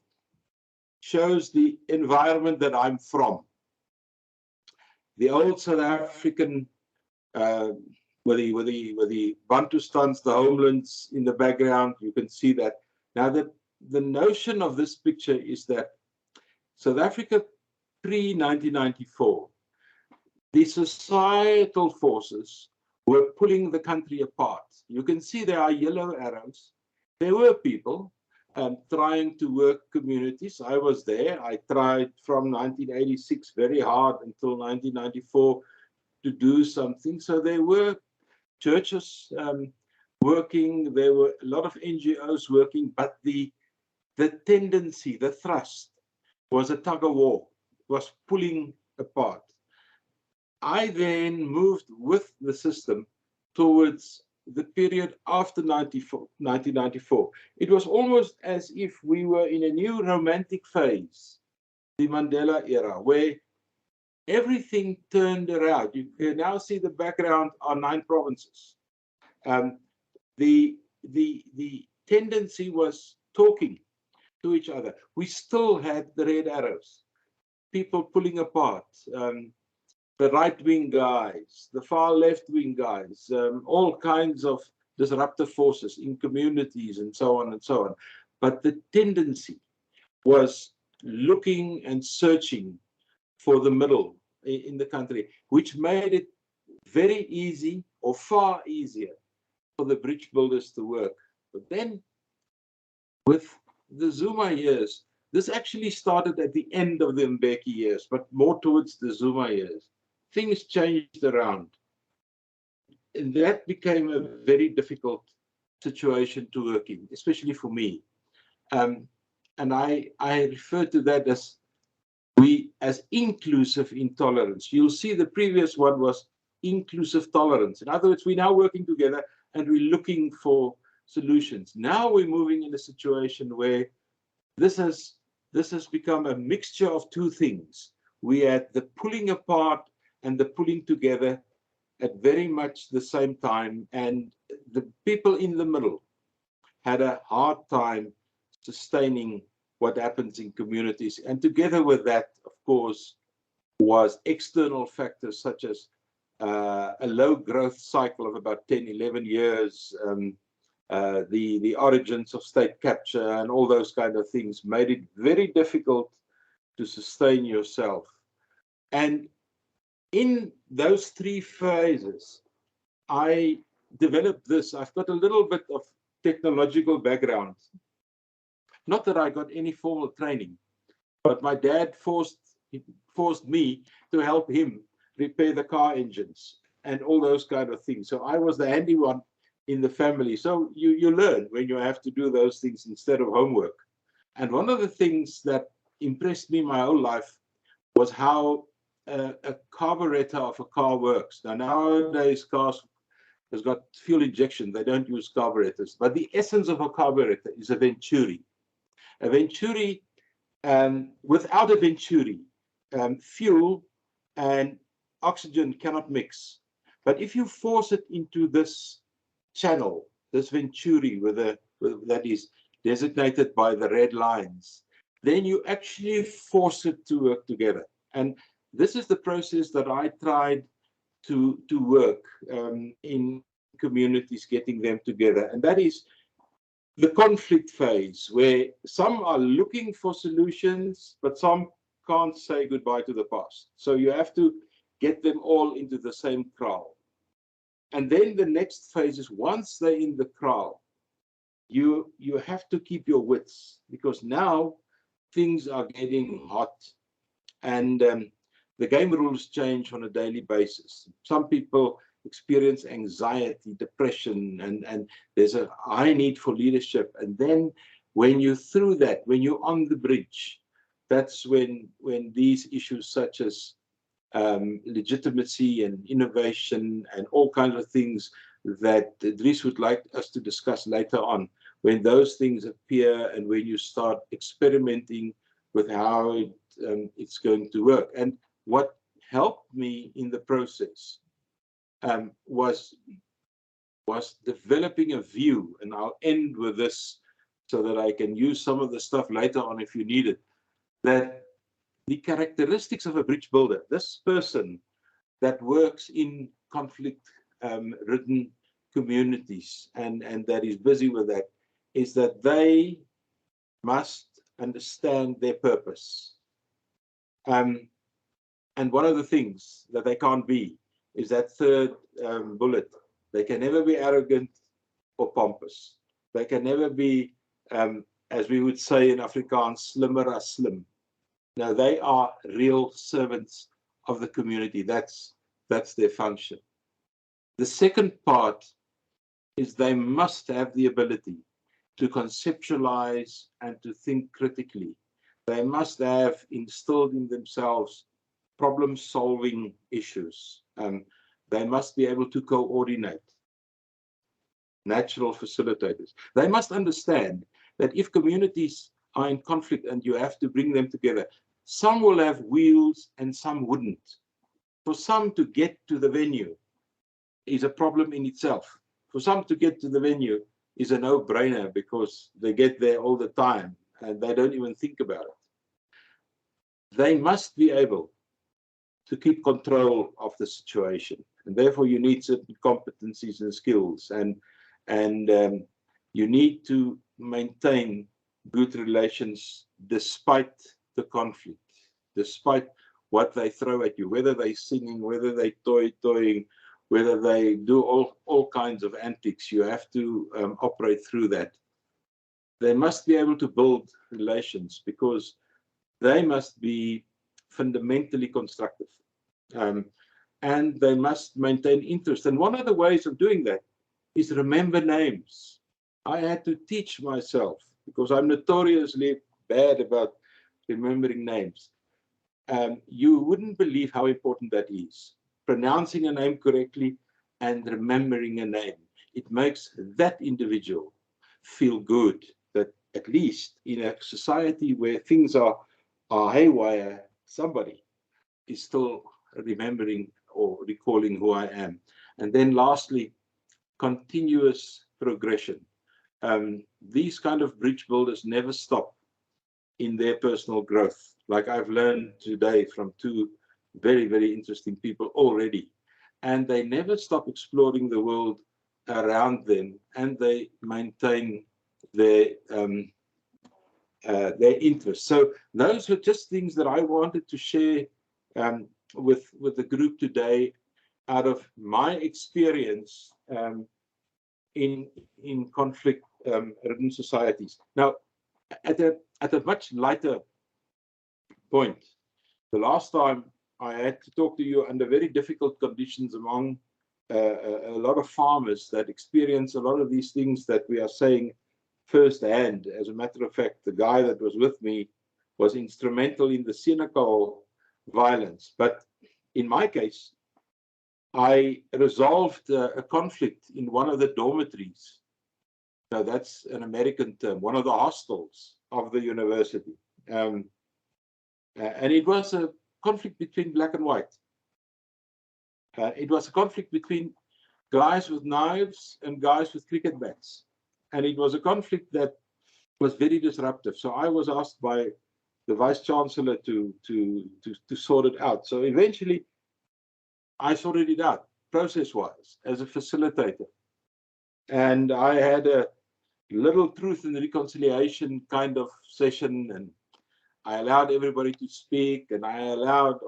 shows the environment that I'm from. The old South African, with the Bantustans, the homelands in the background, you can see that. Now, the notion of this picture is that South Africa pre-1994, the societal forces were pulling the country apart. You can see there are yellow arrows. There were people, trying to work communities. I was there. I tried from 1986 very hard until 1994 to do something. So there were churches working, there were a lot of NGOs working, but the tendency, the thrust was a tug of war, was pulling apart. I then moved with the system towards the period after 1994. It was almost as if we were in a new romantic phase, the Mandela era, where everything turned around. You can now see the background are 9 provinces. The tendency was talking to each other. We still had the red arrows, people pulling apart, the right-wing guys, the far left-wing guys, all kinds of disruptive forces in communities and so on and so on. But the tendency was looking and searching for the middle in the country, which made it very easy, or far easier, for the bridge builders to work. But then with the Zuma years, this actually started at the end of the Mbeki years, but more towards the Zuma years. Things changed around. And that became a very difficult situation to work in, especially for me. And I refer to that as inclusive intolerance. You'll see the previous one was inclusive tolerance. In other words, we're now working together and we're looking for solutions. Now we're moving in a situation where this has become a mixture of 2 things. We had the pulling apart and the pulling together at very much the same time, and the people in the middle had a hard time sustaining what happens in communities. And together with that, of course, was external factors such as a low growth cycle of about 10, 11 years, the origins of state capture and all those kind of things made it very difficult to sustain yourself. And in those 3 phases, I developed this. I've got a little bit of technological background. Not that I got any formal training, but my dad forced me to help him repair the car engines and all those kind of things. So I was the handy one in the family. So you learn when you have to do those things instead of homework. And one of the things that impressed me my whole life was how a carburetor of a car works. Now, nowadays, cars has got fuel injection. They don't use carburetors. But the essence of a carburetor is a venturi. A venturi, without a venturi, fuel and oxygen cannot mix. But if you force it into this channel, this venturi that is designated by the red lines, then you actually force it to work together. And this is the process that I tried to work in communities, getting them together. And that is the conflict phase, where some are looking for solutions, but some can't say goodbye to the past. So you have to get them all into the same kraal. And then the next phase is, once they're in the kraal, you have to keep your wits, because now things are getting hot, and the game rules change on a daily basis. Some people experience anxiety, depression, and there's a high need for leadership. And then when you're through that, when you're on the bridge, that's when these issues such as legitimacy and innovation and all kinds of things that Dries would like us to discuss later on, when those things appear and when you start experimenting with how it's going to work. And what helped me in the process was developing a view, and I'll end with this so that I can use some of the stuff later on if you need it, that the characteristics of a bridge builder, this person that works in conflict-ridden communities and that is busy with that, is that they must understand their purpose. And one of the things that they can't be is that third bullet. They can never be arrogant or pompous. They can never be as we would say in Afrikaans, slimmer as slim. Now, they are real servants of the community. That's their function. The second part is they must have the ability to conceptualize and to think critically. They must have instilled in themselves problem-solving issues. They must be able to coordinate. Natural facilitators. They must understand that if communities are in conflict and you have to bring them together, some will have wheels and some wouldn't. For some to get to the venue is a problem in itself. For some to get to the venue is a no-brainer because they get there all the time and they don't even think about it. They must be able to keep control of the situation, and therefore you need certain competencies and skills, and you need to maintain good relations despite the conflict, despite what they throw at you, whether they're singing, whether they toying, whether they do all kinds of antics. You have to operate through that. They must be able to build relations because they must be fundamentally constructive, and they must maintain interest. And one of the ways of doing that is remember names. I had to teach myself because I'm notoriously bad about remembering names. You wouldn't believe how important that is. Pronouncing a name correctly and remembering a name. It makes that individual feel good that at least in a society where things are haywire, somebody is still remembering or recalling who I am. And then lastly, continuous progression. These kind of bridge builders never stop in their personal growth. Like I've learned today from two very, very interesting people already. And they never stop exploring the world around them, and they maintain their interests. So those were just things that I wanted to share with the group today out of my experience in conflict-ridden societies. Now, at a much lighter point, the last time I had to talk to you under very difficult conditions among a lot of farmers that experience a lot of these things that we are saying firsthand. As a matter of fact, the guy that was with me was instrumental in the Senekal violence. But in my case, I resolved a conflict in one of the dormitories. Now, that's an American term, one of the hostels of the university. And it was a conflict between black and white. It was a conflict between guys with knives and guys with cricket bats. And it was a conflict that was very disruptive. So I was asked by the Vice Chancellor to sort it out. So eventually, I sorted it out, process-wise, as a facilitator. And I had a little truth and reconciliation kind of session, and I allowed everybody to speak, and I allowed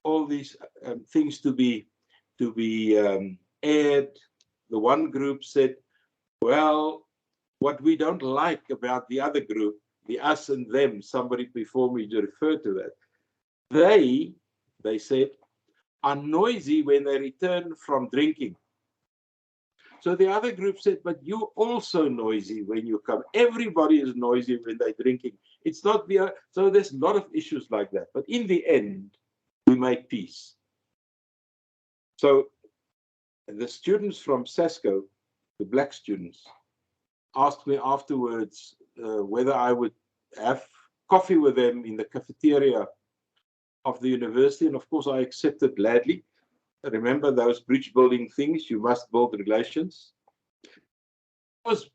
all these things to be aired. The one group said, well, what we don't like about the other group, the us and them, somebody before me referred to that, they said, are noisy when they return from drinking. So the other group said, but you're also noisy when you come. Everybody is noisy when they're drinking. It's not the, so there's a lot of issues like that. But in the end, we make peace. So the students from SASCO, the black students, asked me afterwards whether I would have coffee with them in the cafeteria of the university. And of course, I accepted gladly. Remember those bridge building things, you must build relations. I was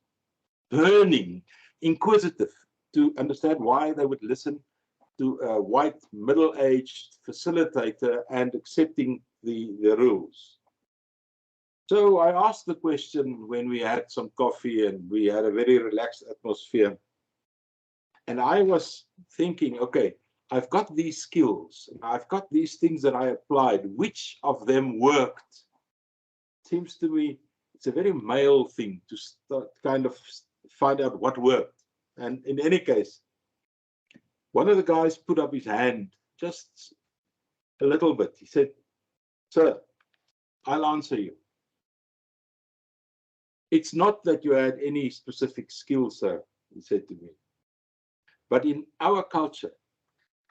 burning, inquisitive to understand why they would listen to a white middle-aged facilitator and accepting the rules. So I asked the question when we had some coffee and we had a very relaxed atmosphere. And I was thinking, okay, I've got these skills, I've got these things that I applied. Which of them worked? Seems to me it's a very male thing to start kind of find out what worked. And in any case, one of the guys put up his hand just a little bit. He said, "Sir, I'll answer you. It's not that you had any specific skill, sir," he said to me. "But in our culture,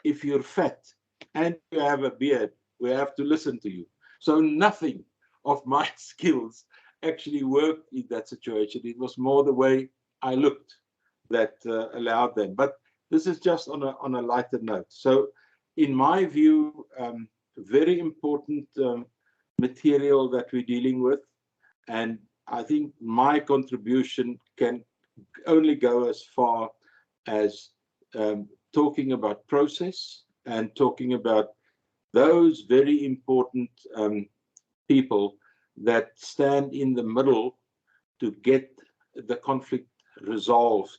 if you're fat and you have a beard, we have to listen to you." So nothing of my skills actually worked in that situation. It was more the way I looked that allowed them. But this is just on a lighter note. So in my view, very important material that we're dealing with. And I think my contribution can only go as far as talking about process and talking about those very important people that stand in the middle to get the conflict resolved,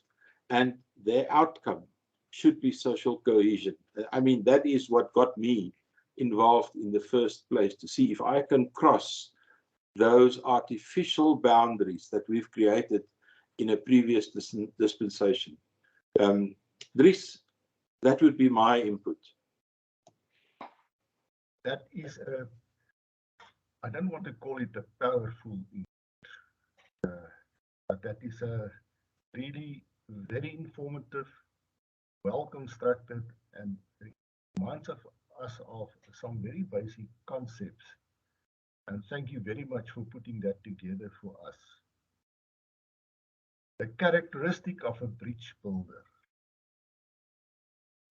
and their outcome should be social cohesion. I mean, that is what got me involved in the first place, to see if I can cross those artificial boundaries that we've created in a previous dispensation. Dries, that would be my input. That is I don't want to call it a powerful input, but that is a really very informative, well constructed, and reminds us of some very basic concepts. And thank you very much for putting that together for us. The characteristic of a bridge builder: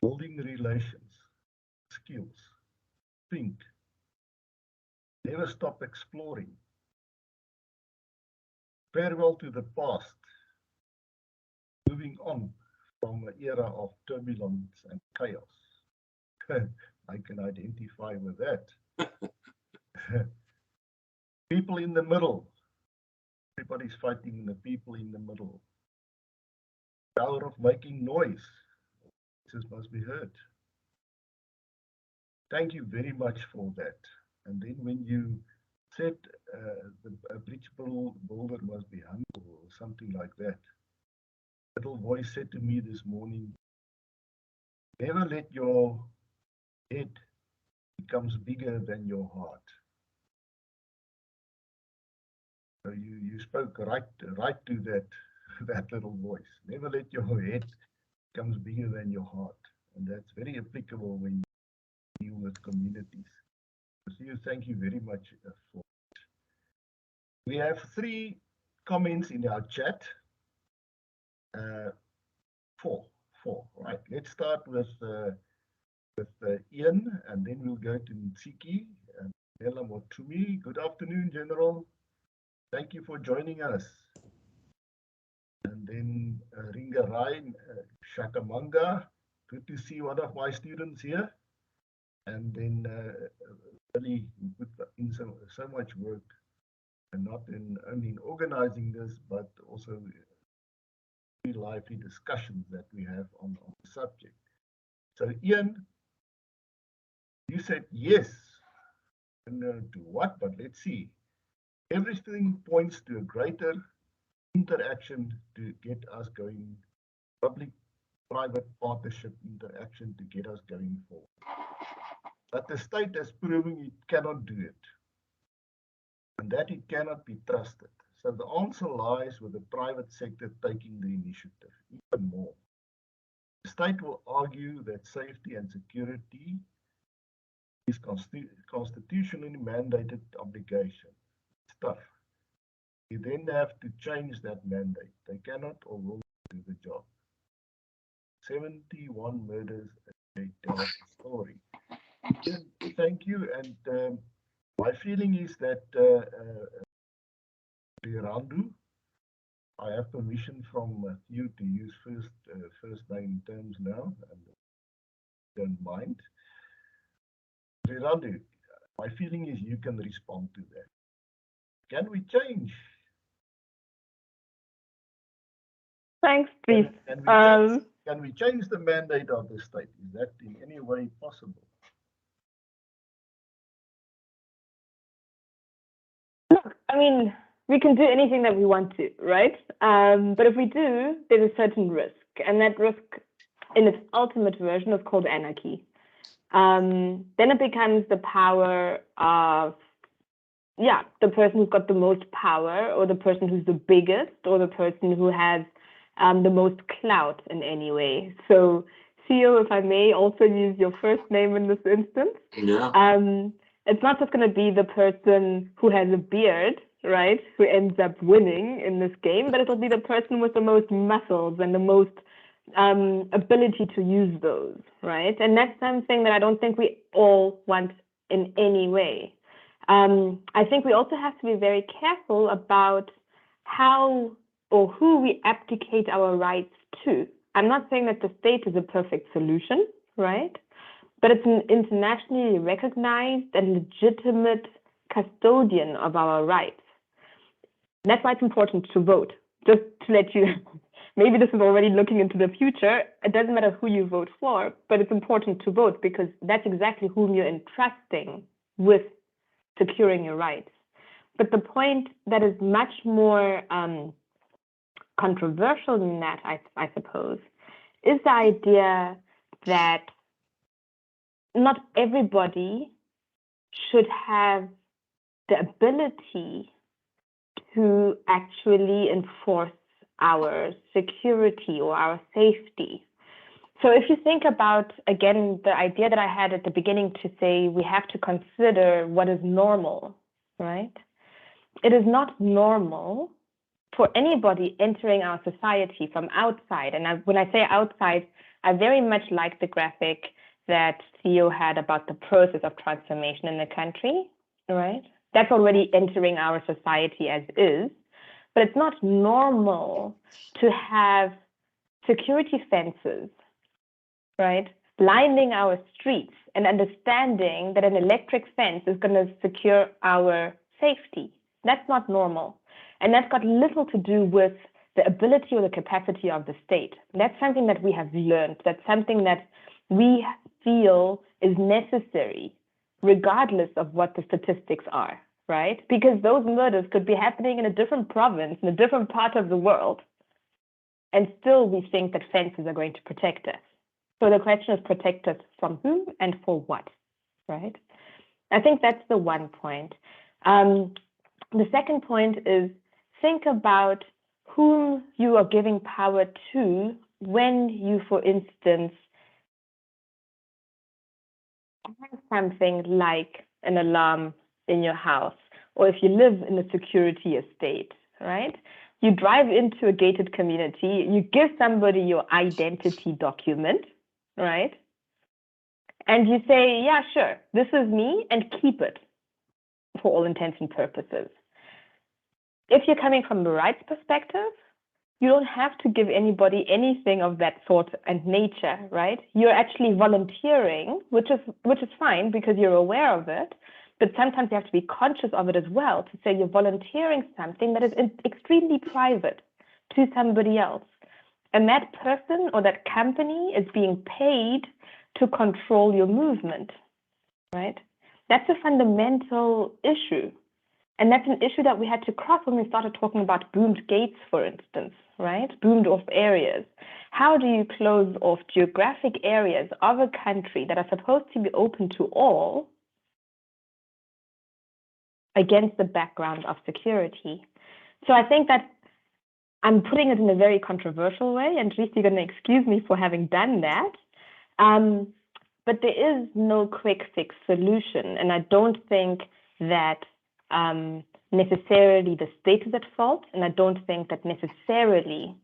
building relations, skills, think, never stop exploring, farewell to the past, moving on from an era of turbulence and chaos. I can identify with that. People in the middle. Everybody's fighting the people in the middle. Power of making noise. This must be heard. Thank you very much for that. And then when you said a bridge builder must be humble or something like that, little voice said to me this morning, never let your head becomes bigger than your heart. So you spoke right to that little voice. Never let your head becomes bigger than your heart. And that's very applicable when you deal with communities. So thank you very much for it. We have 3 comments in our chat. 4, right? Let's start with Ian, and then we'll go to Ntsiki and Bella Motumi. Good afternoon, General. Thank you for joining us. And then Ringa Rai, Shakamanga. Good to see one of my students here. And then really put in so much work, and not only in organizing this, but also very lively discussions that we have on the subject. So Ian, you said yes. I don't know to what, but let's see. Everything points to a greater interaction to get us going, public-private partnership interaction to get us going forward. But the state has proven it cannot do it, and that it cannot be trusted. So the answer lies with the private sector taking the initiative, even more. The state will argue that safety and security is constitutionally mandated obligation. It's tough. You then have to change that mandate. They cannot or will not do the job. 71 murders a day tell us the story. Thank you. And my feeling is that Randu, I have permission from you to use first name terms now, and don't mind. Randu, my feeling is you can respond to that. Can we change? Thanks, Dries. Can we change the mandate of the state? Is that in any way possible? Look, I mean, we can do anything that we want to, right? But if we do, there's a certain risk. and that risk in its ultimate version is called anarchy. Then it becomes the power of, the person who's got the most power, or the person who's the biggest, or the person who has the most clout in any way. So, Theo, if I may also use your first name in this instance. Yeah. It's not just going to be the person who has a beard, right, who ends up winning in this game, but it'll be the person with the most muscles and the most ability to use those, right? And that's something that I don't think we all want in any way. I think we also have to be very careful about how or who we abdicate our rights to. I'm not saying that the state is a perfect solution, right? But it's an internationally recognized and legitimate custodian of our rights. And that's why it's important to vote. Just to let you, maybe this is already looking into the future. It doesn't matter who you vote for, but it's important to vote because that's exactly whom you're entrusting with securing your rights. But the point that is much more controversial than that, I suppose, is the idea that not everybody should have the ability to actually enforce our security or our safety. So if you think about, again, the idea that I had at the beginning to say we have to consider what is normal, right? It is not normal for anybody entering our society from outside. And when I say outside, I very much like the graphic that Theo had about the process of transformation in the country, right? That's already entering our society as is, but it's not normal to have security fences, right, lining our streets and understanding that an electric fence is going to secure our safety. That's not normal. And that's got little to do with the ability or the capacity of the state. That's something that we have learned. That's something that we feel is necessary, regardless of what the statistics are, right? Because those murders could be happening in a different province, in a different part of the world, and still we think that fences are going to protect us. So the question is, protect us from who and for what, right? I think that's the one point. The second point is, think about whom you are giving power to when you, for instance, have something like an alarm in your house, or if you live in a security estate, right? You drive into a gated community, you give somebody your identity document, right? And you say, yeah, sure, this is me, and keep it for all intents and purposes. If you're coming from the rights perspective, you don't have to give anybody anything of that sort and nature, right? You're actually volunteering, which is fine because you're aware of it, but sometimes you have to be conscious of it as well, to say you're volunteering something that is extremely private to somebody else. And that person or that company is being paid to control your movement, right? That's a fundamental issue. And that's an issue that we had to cross when we started talking about boomed gates, for instance, right? Boomed off areas. How do you close off geographic areas of a country that are supposed to be open to all against the background of security? So I think that I'm putting it in a very controversial way, and Dries, you're going to excuse me for having done that. But there is no quick fix solution, and I don't think that necessarily the state is at fault, and I don't think that necessarily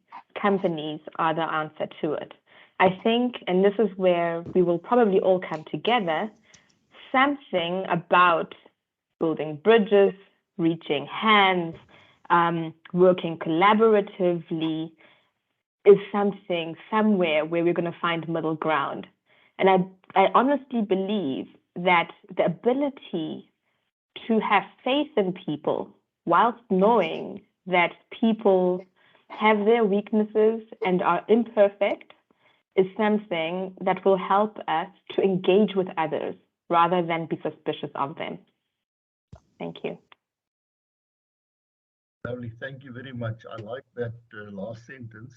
companies are the answer to it. I think, and this is where we will probably all come together, something about building bridges, reaching hands, working collaboratively is something somewhere where we're going to find middle ground. And I honestly believe that the ability to have faith in people whilst knowing that people have their weaknesses and are imperfect is something that will help us to engage with others rather than be suspicious of them. Thank you. Lovely, thank you very much. I like that last sentence.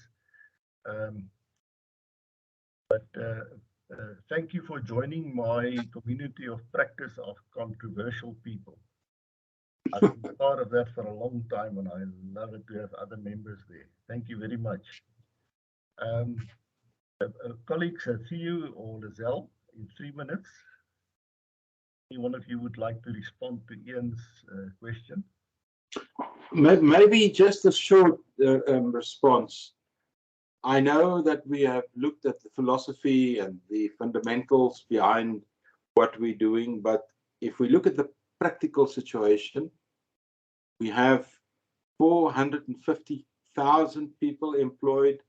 But thank you for joining my community of practice of controversial people. I've been part of that for a long time, and I love it to have other members there. Thank you very much. Colleagues, Theo or Lizelle, in 3 minutes. Any one of you would like to respond to Ian's question? Maybe just a short response. I know that we have looked at the philosophy and the fundamentals behind what we're doing, but if we look at the practical situation, we have 450,000 people employed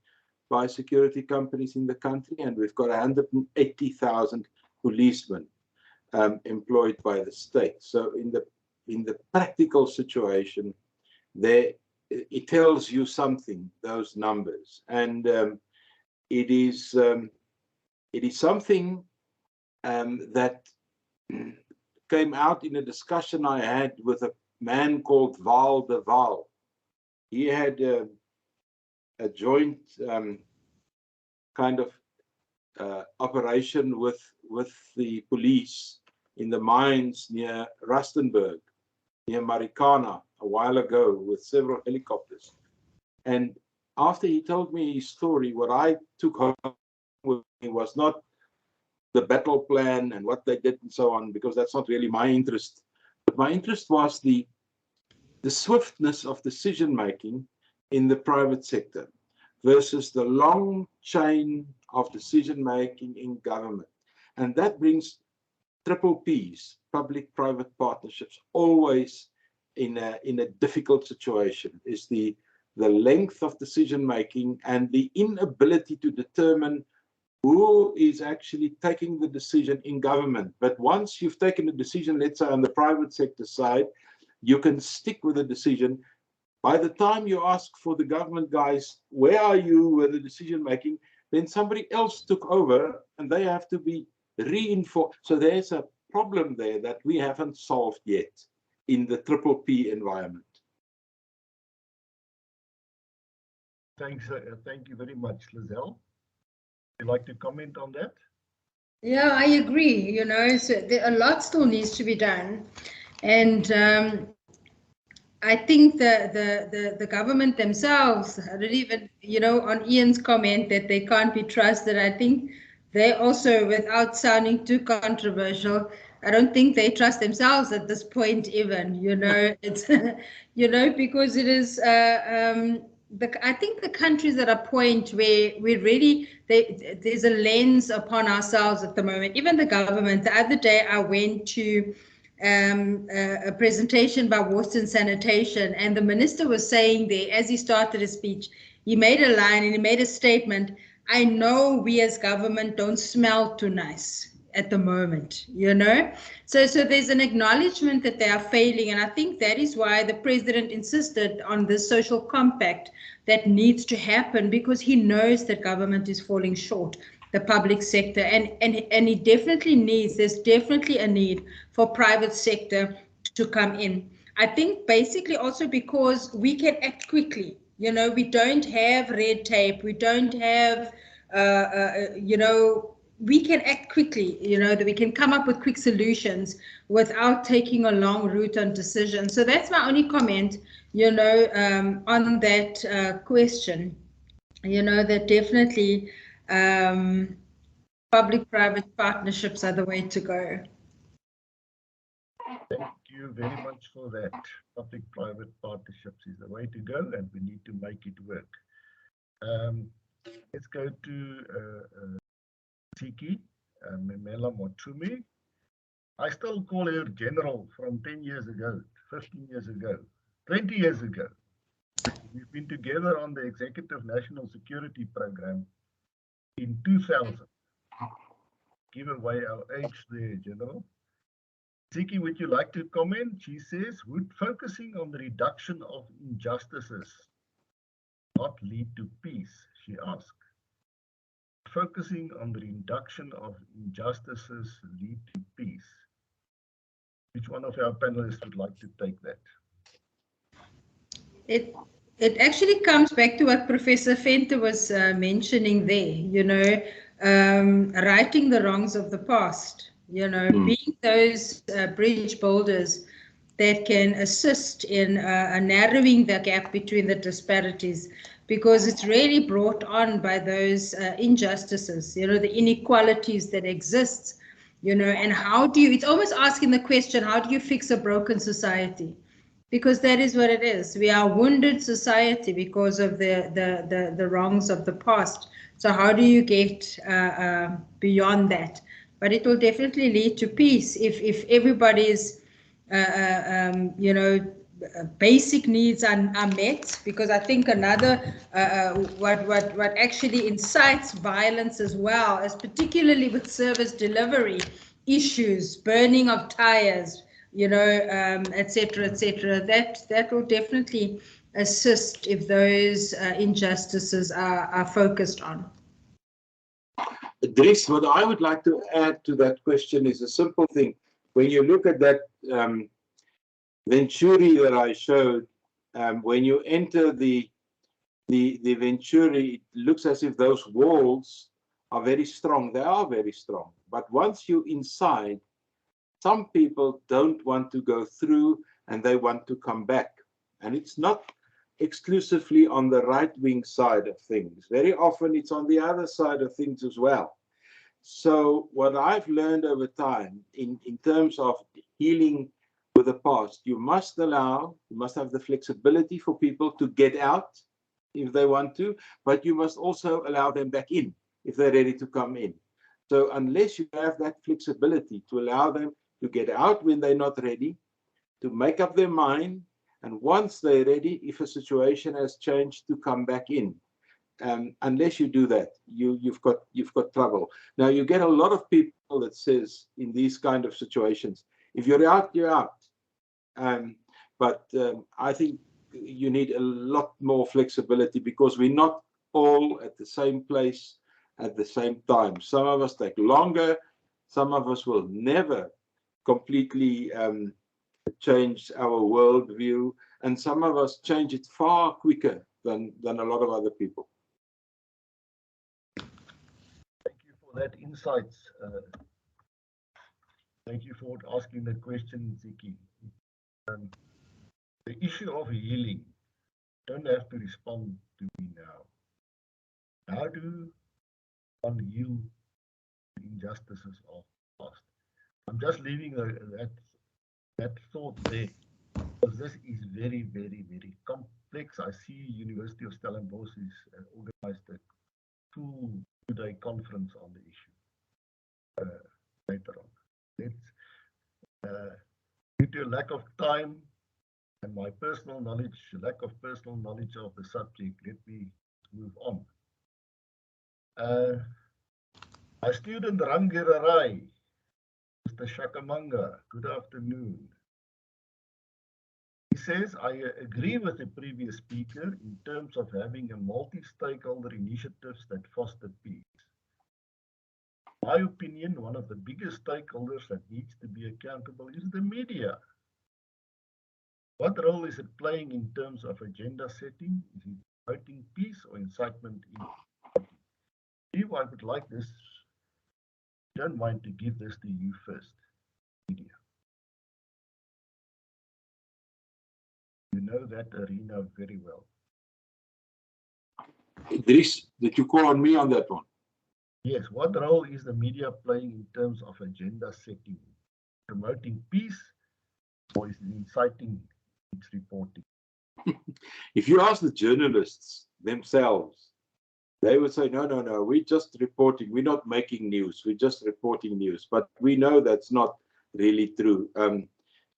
by security companies in the country, and we've got 180,000 policemen employed by the state. So in the practical situation, it tells you something, those numbers, and it is something that came out in a discussion I had with a man called Val de Waal. He had a joint kind of operation with the police in the mines near Rustenburg, near Marikana, a while ago, with several helicopters. And after he told me his story, what I took home with me was not the battle plan and what they did and so on, because that's not really my interest. But my interest was the swiftness of decision making in the private sector versus the long chain of decision making in government. And that brings triple Ps, public-private partnerships, always in a difficult situation, is the length of decision making and the inability to determine who is actually taking the decision in government. But once you've taken a decision, let's say on the private sector side, you can stick with the decision. By the time you ask for the government guys, where are you with the decision making, then somebody else took over and they have to be reinforced. So there's a problem there that we haven't solved yet in the triple P environment. Thanks. Thank you very much, Lizelle. Would you like to comment on that? Yeah, I agree. You know, so a lot still needs to be done, and I think the government themselves, I don't even, you know, on Ian's comment that they can't be trusted, I think they also, without sounding too controversial, I don't think they trust themselves at this point even, you know, it's, you know, because it is, I think the countries at a point where we really, there's a lens upon ourselves at the moment, even the government. The other day I went to a presentation by Worston Sanitation, and the minister was saying there, as he started his speech, he made a line and he made a statement, I know we as government don't smell too nice at the moment, you know. So there's an acknowledgement that they are failing, and I think that is why the president insisted on this social compact that needs to happen, because he knows that government is falling short, the public sector, and he definitely needs, there's definitely a need for private sector to come in. I think basically also because we can act quickly, you know, we don't have red tape, we don't have, you know, we can act quickly, you know, that we can come up with quick solutions without taking a long route on decisions. So that's my only comment, you know, on that question, you know, that definitely public-private partnerships are the way to go. Thank you very much for that. Public-private partnerships is the way to go, and we need to make it work. Let's go to Tiki, Memela Motsumi. I still call her General from 10 years ago, 15 years ago, 20 years ago. We've been together on the Executive National Security Program in 2000. Give away our age there, General. Tiki, would you like to comment? She says, would focusing on the reduction of injustices not lead to peace? She asked. Focusing on the reduction of injustices lead to peace. Which one of our panelists would like to take that? It actually comes back to what Professor Venter was mentioning there, you know, righting the wrongs of the past, you know, being those bridge builders that can assist in narrowing the gap between the disparities, because it's really brought on by those injustices, you know, the inequalities that exist, you know, and how do you, it's almost asking the question, how do you fix a broken society? Because that is what it is. We are a wounded society because of the wrongs of the past. So how do you get beyond that? But it will definitely lead to peace if everybody's you know, basic needs are met. Because I think another what actually incites violence as well, as particularly with service delivery issues, burning of tires, you know, etc., etc. That will definitely assist if those injustices are focused on. Dries, what I would like to add to that question is a simple thing. When you look at that Venturi that I showed, when you enter the Venturi, it looks as if those walls are very strong. They are very strong. But once you're inside, some people don't want to go through and they want to come back. And it's not exclusively on the right-wing side of things. Very often it's on the other side of things as well. So what I've learned over time in terms of healing with the past, you must have the flexibility for people to get out if they want to, but you must also allow them back in if they're ready to come in. So unless you have that flexibility to allow them to get out when they're not ready, to make up their mind, and once they're ready, if a situation has changed, to come back in. Unless you do that, you've got trouble. Now you get a lot of people that says in these kind of situations, if you're out, you're out. But I think you need a lot more flexibility, because we're not all at the same place at the same time. Some of us take longer. Some of us will never completely change our worldview, and some of us change it far quicker than a lot of other people. Thank you for that insights. Thank you for asking the question, Ziki. The issue of healing, you don't have to respond to me now. How do one heal the injustices of the past? I'm just leaving that thought there, because this is very, very, very complex. I see University of Stellenbosch has organized a two-day conference on the issue later on. Due to a lack of time and my personal knowledge, lack of personal knowledge of the subject, let me move on. My student Rangirarai, Mr. Shakamanga, good afternoon. He says, I agree with the previous speaker in terms of having a multi-stakeholder initiatives that foster peace. In my opinion, one of the biggest stakeholders that needs to be accountable is the media. What role is it playing in terms of agenda setting? Is it promoting peace or incitement in? If I would like this, don't mind to give this to you first, media. You know that arena very well. Dries, did you call on me on that one? Yes, what role is the media playing in terms of agenda setting? Promoting peace, or is it inciting its reporting? If you ask the journalists themselves, they would say, no, we're just reporting. We're not making news. We're just reporting news. But we know that's not really true.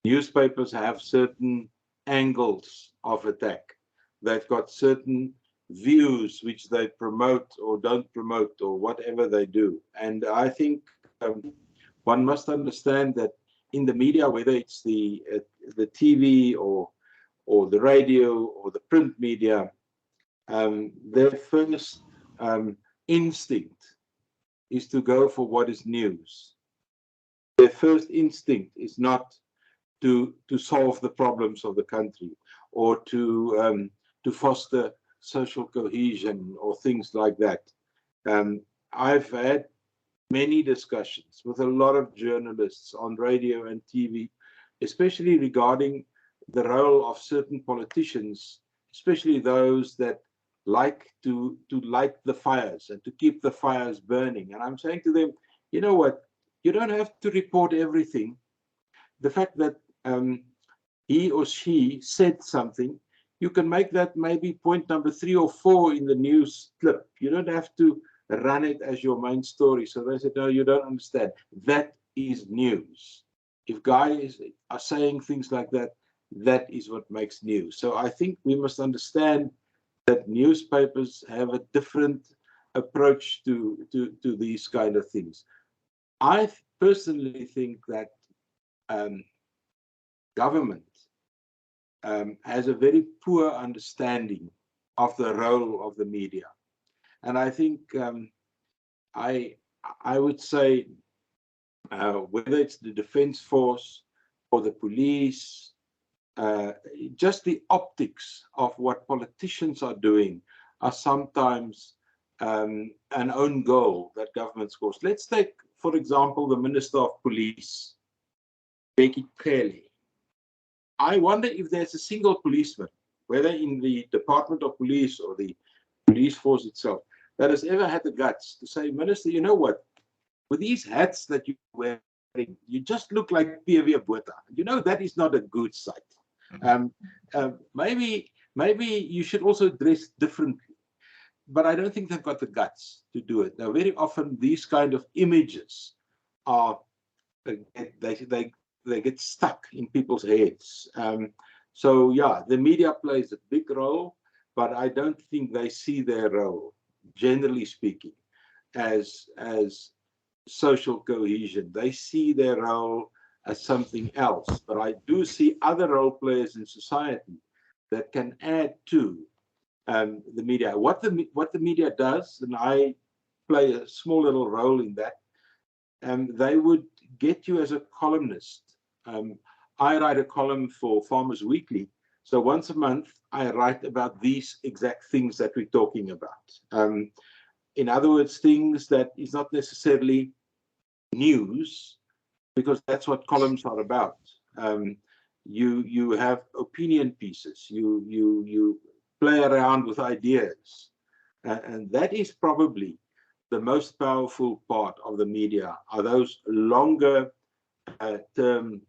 Newspapers have certain angles of attack. They've got certain views which they promote or don't promote or whatever they do. And I think one must understand that in the media, whether it's the TV or the radio or the print media, their first instinct is to go for what is news. Their first instinct is not to solve the problems of the country or to foster social cohesion or things like that. I've had many discussions with a lot of journalists on radio and TV, especially regarding the role of certain politicians, especially those that like to light the fires and to keep the fires burning. And I'm saying to them, you know what, you don't have to report everything. The fact that he or she said something, you can make that maybe point number 3 or 4 in the news clip. You don't have to run it as your main story. So they said, no, you don't understand. That is news. If guys are saying things like that, that is what makes news. So I think we must understand that newspapers have a different approach to these kind of things. I personally think that government has a very poor understanding of the role of the media. And I think I would say whether it's the defense force or the police, just the optics of what politicians are doing are sometimes an own goal that government scores. Let's take, for example, the Minister of Police, Becky Kelly. I wonder if there's a single policeman, whether in the Department of Police or the police force itself, that has ever had the guts to say, Minister, you know what? With these hats that you're wearing, you just look like P.V. Botha. You know, that is not a good sight. Maybe you should also dress differently. But I don't think they've got the guts to do it. Now, very often these kind of images are, they get stuck in people's heads. So yeah, the media plays a big role, but I don't think they see their role, generally speaking, as social cohesion. They see their role as something else. But I do see other role players in society that can add to the media. What the media does, and I play a small little role in that, they would get you as a columnist. I write a column for Farmers Weekly. So once a month, I write about these exact things that we're talking about. In other words, things that is not necessarily news, because that's what columns are about. You have opinion pieces. You play around with ideas, and that is probably the most powerful part of the media. Are those longer term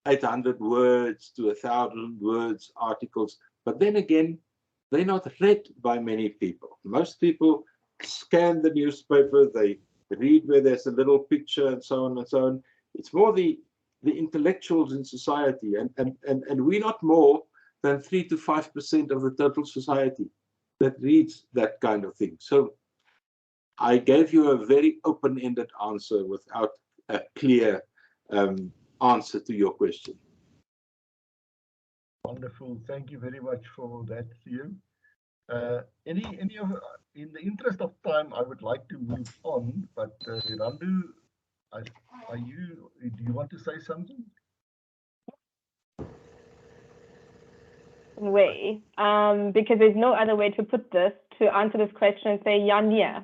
800 words to 1,000 words articles, but then again, they're not read by many people. Most people scan the newspaper, they read where there's a little picture and so on and so on. It's more the intellectuals in society, and we're not more than 3 to 5% of the total society that reads that kind of thing. So I gave you a very open-ended answer without a clear answer to your question. Wonderful. Thank you very much for that, Theo. In the interest of time, I would like to move on, but Randu, do you want to say something? Way, because there's no other way to put this, to answer this question and say, yeah.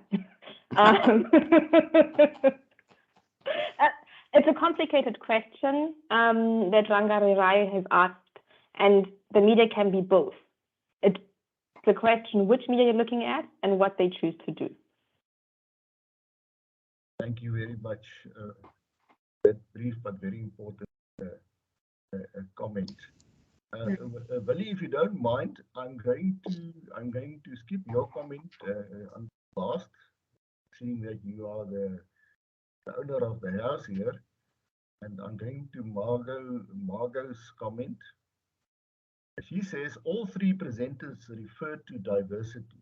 It's a complicated question that Rangari Rai has asked, and the media can be both. It's the question which media you're looking at and what they choose to do. Thank you very much. That brief but very important comment. Willie, if you don't mind, I'm going to skip your comment on last, seeing that you are the owner of the house here, and I'm going to Margot's comment. She says all 3 presenters refer to diversity,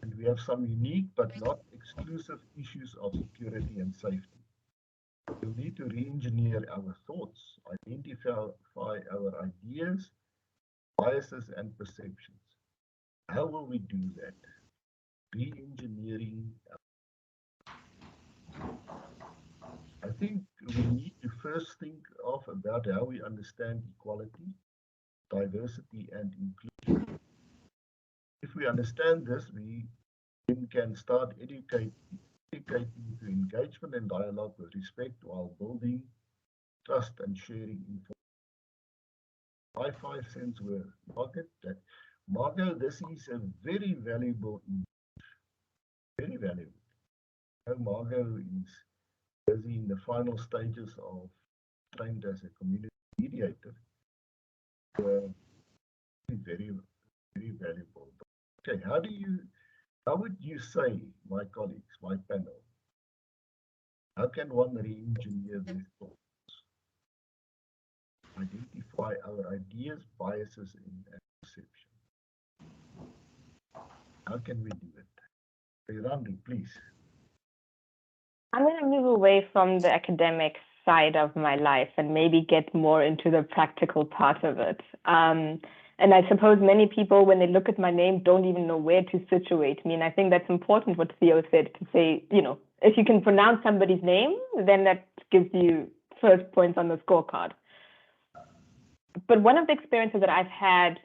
and we have some unique but not exclusive issues of security and safety. We'll need to re-engineer our thoughts, identify our ideas, biases, and perceptions. How will we do that? Re-engineering. I think we need to first think about how we understand equality, diversity, and inclusion. If we understand this, we then can start educating through engagement and dialogue with respect while building trust and sharing information. My 5 cents were market that Margot, this is a very valuable, very valuable. Margot is busy in the final stages of trained as a community mediator. Very, very valuable. Okay, how would you say, my colleagues, my panel, how can one re-engineer their thoughts, identify our ideas, biases, and perception? How can we do it? Randy, please. I'm going to move away from the academic side of my life and maybe get more into the practical part of it. And I suppose many people, when they look at my name, don't even know where to situate me. And I think that's important what Theo said, to say, you know, if you can pronounce somebody's name, then that gives you first points on the scorecard. But one of the experiences that I've had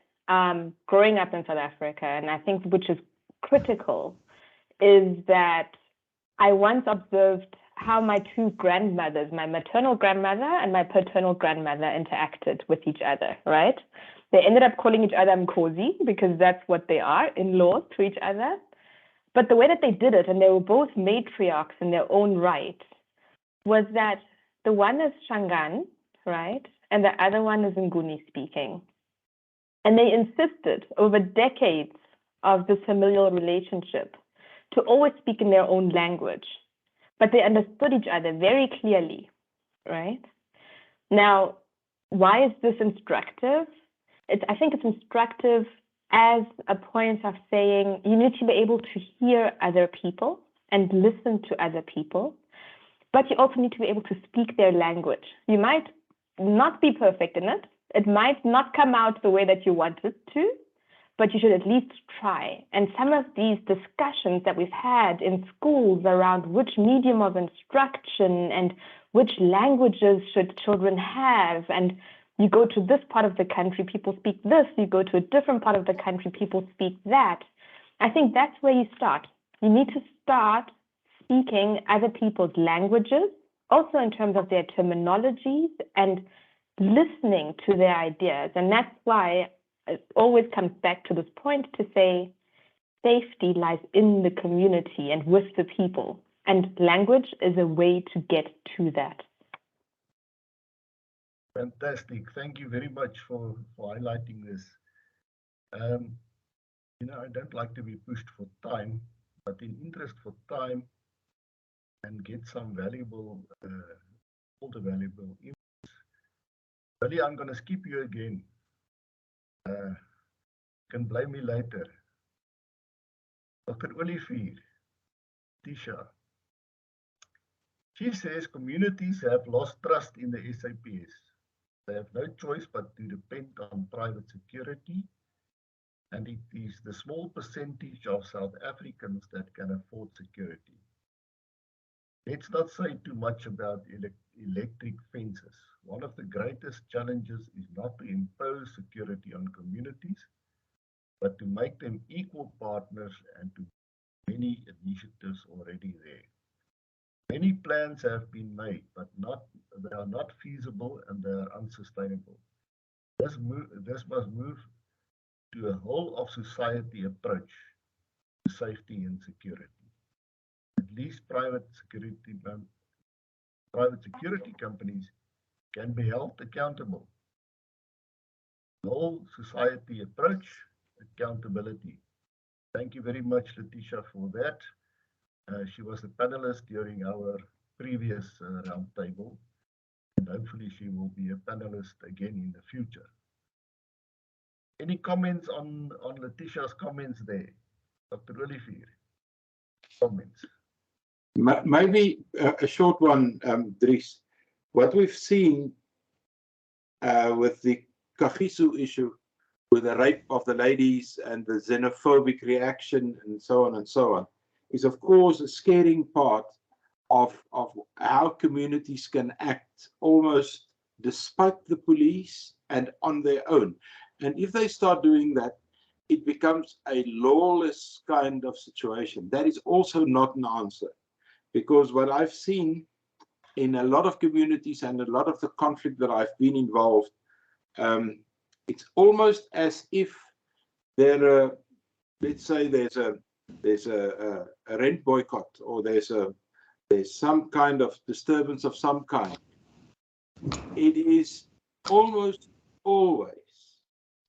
growing up in South Africa, and I think which is critical, is that I once observed how my two grandmothers, my maternal grandmother and my paternal grandmother, interacted with each other, right? They ended up calling each other Mkosi because that's what they are, in-laws to each other. But the way that they did it, and they were both matriarchs in their own right, was that the one is Shangan, right? And the other one is Nguni speaking. And they insisted over decades of this familial relationship to always speak in their own language. But they understood each other very clearly, right? Now, why is this instructive? I think it's instructive as a point of saying you need to be able to hear other people and listen to other people, but you also need to be able to speak their language. You might not be perfect in it. It might not come out the way that you want it to, but you should at least try. And some of these discussions that we've had in schools around which medium of instruction and which languages should children have, and you go to this part of the country, people speak this, you go to a different part of the country, people speak that. I think that's where you start. You need to start speaking other people's languages, also in terms of their terminologies, and listening to their ideas. And that's why it always comes back to this point to say safety lies in the community and with the people. And language is a way to get to that. Fantastic. Thank you very much for highlighting this. You know, I don't like to be pushed for time, but in interest for time and get some valuable, all the valuable inputs. Really, I'm going to skip you again. You can blame me later. Dr. Olivier, Tisha. She says communities have lost trust in the SAPS. They have no choice but to depend on private security, and it is the small percentage of South Africans that can afford security. Let's not say too much about electric fences. One of the greatest challenges is not to impose security on communities, but to make them equal partners, and to many initiatives already there. Many plans have been made, but they are not feasible and they are unsustainable. This must move to a whole of society approach to safety and security. At least private security companies can be held accountable. The whole society approach, accountability. Thank you very much, Letitia, for that. She was a panelist during our previous roundtable, and hopefully she will be a panelist again in the future. Any comments on Letitia's comments there? Dr. Olivier, comments? Maybe a short one, Dries. What we've seen with the Kagiso issue, with the rape of the ladies and the xenophobic reaction and so on, is of course a scaring part of how communities can act almost despite the police and on their own. And if they start doing that, it becomes a lawless kind of situation. That is also not an answer, because what I've seen in a lot of communities and a lot of the conflict that I've been involved, it's almost as if there are, let's say there's a rent boycott, or there's some kind of disturbance of some kind. It is almost always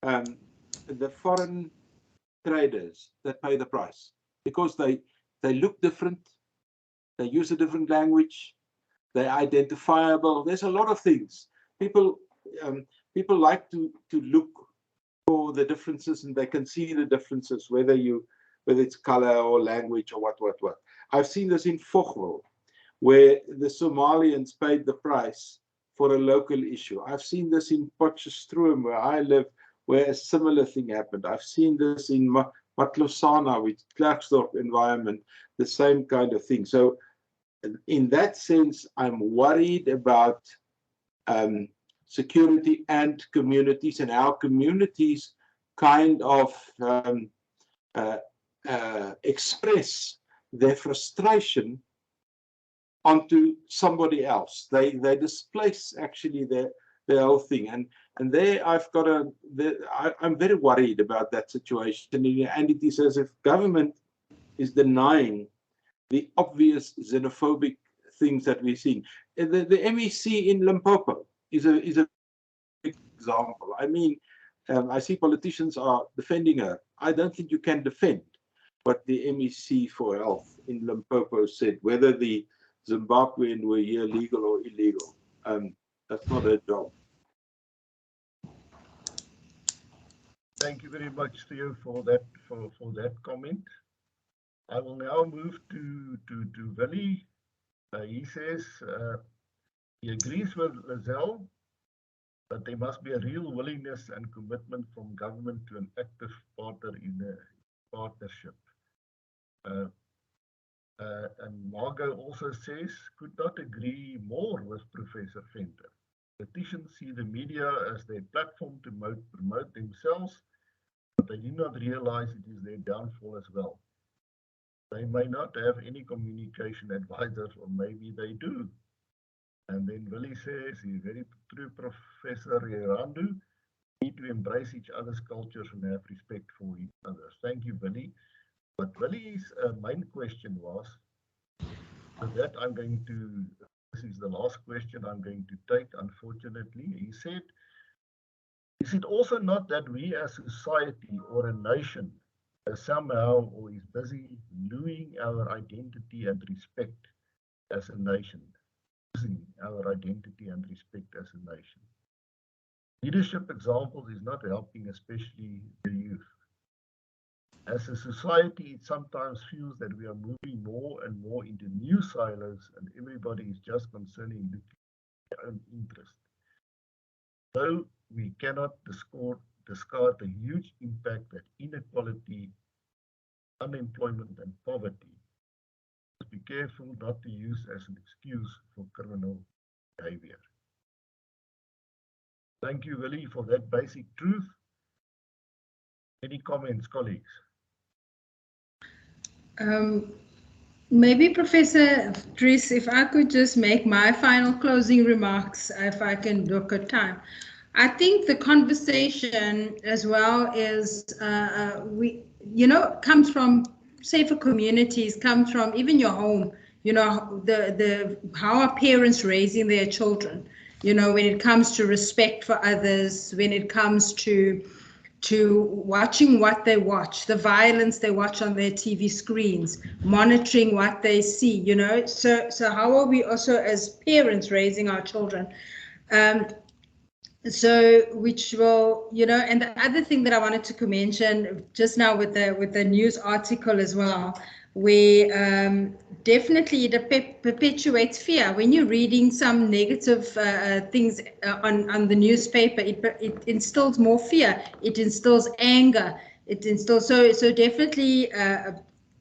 the foreign traders that pay the price, because they look different, they use a different language, they're identifiable. There's a lot of things. People like to look for the differences, and they can see the differences, whether it's color or language or what. I've seen this in Fochville, where the Somalians paid the price for a local issue. I've seen this in Potchefstroom, where I live, where a similar thing happened. I've seen this in Matlosana, with Klerksdorp environment, the same kind of thing. So in that sense, I'm worried about security and communities, and how communities kind of express their frustration onto somebody else. They displace actually the whole thing, and there I'm very worried about that situation, and it is as if government is denying the obvious xenophobic things that we're seeing. The MEC in Limpopo is a big example. I mean, I see politicians are defending her. I don't think you can defend what the MEC for Health in Limpopo said, whether the Zimbabwean were here legal or illegal. That's not her job. Thank you very much, Theo, for that comment. I will now move to Willie. He says he agrees with Lazelle that there must be a real willingness and commitment from government to an active partner in the partnership. And Margot also says, could not agree more with Professor Venter. Politicians see the media as their platform to promote themselves, but they do not realize it is their downfall as well. They may not have any communication advisors, or maybe they do. And then Willie says, he's very true, Professor Randu, need to embrace each other's cultures and have respect for each other. Thank you, Willie. But Willie's main question was, with that I'm going to, this is the last question I'm going to take, unfortunately. He said, is it also not that we as society or a nation somehow or is busy losing our identity and respect as a nation? Losing our identity and respect as a nation. Leadership examples is not helping, especially the youth. As a society, it sometimes feels that we are moving more and more into new silos, and everybody is just concerning their own interest. Though we cannot discard the huge impact that inequality, unemployment, and poverty. Must be careful not to use as an excuse for criminal behavior. Thank you, Willie, for that basic truth. Any comments, colleagues? Maybe Professor Dries, if I could just make my final closing remarks, if I can look at time. I think the conversation as well is, comes from safer communities, comes from even your home, how are parents raising their children, when it comes to respect for others, when it comes to watching what they watch, the violence they watch on their TV screens, monitoring what they see, so how are we also as parents raising our children? So which will, and the other thing that I wanted to mention just now with the news article as well, where definitely it perpetuates fear. When you're reading some negative things on the newspaper, it instills more fear, it instills anger, it instills, so definitely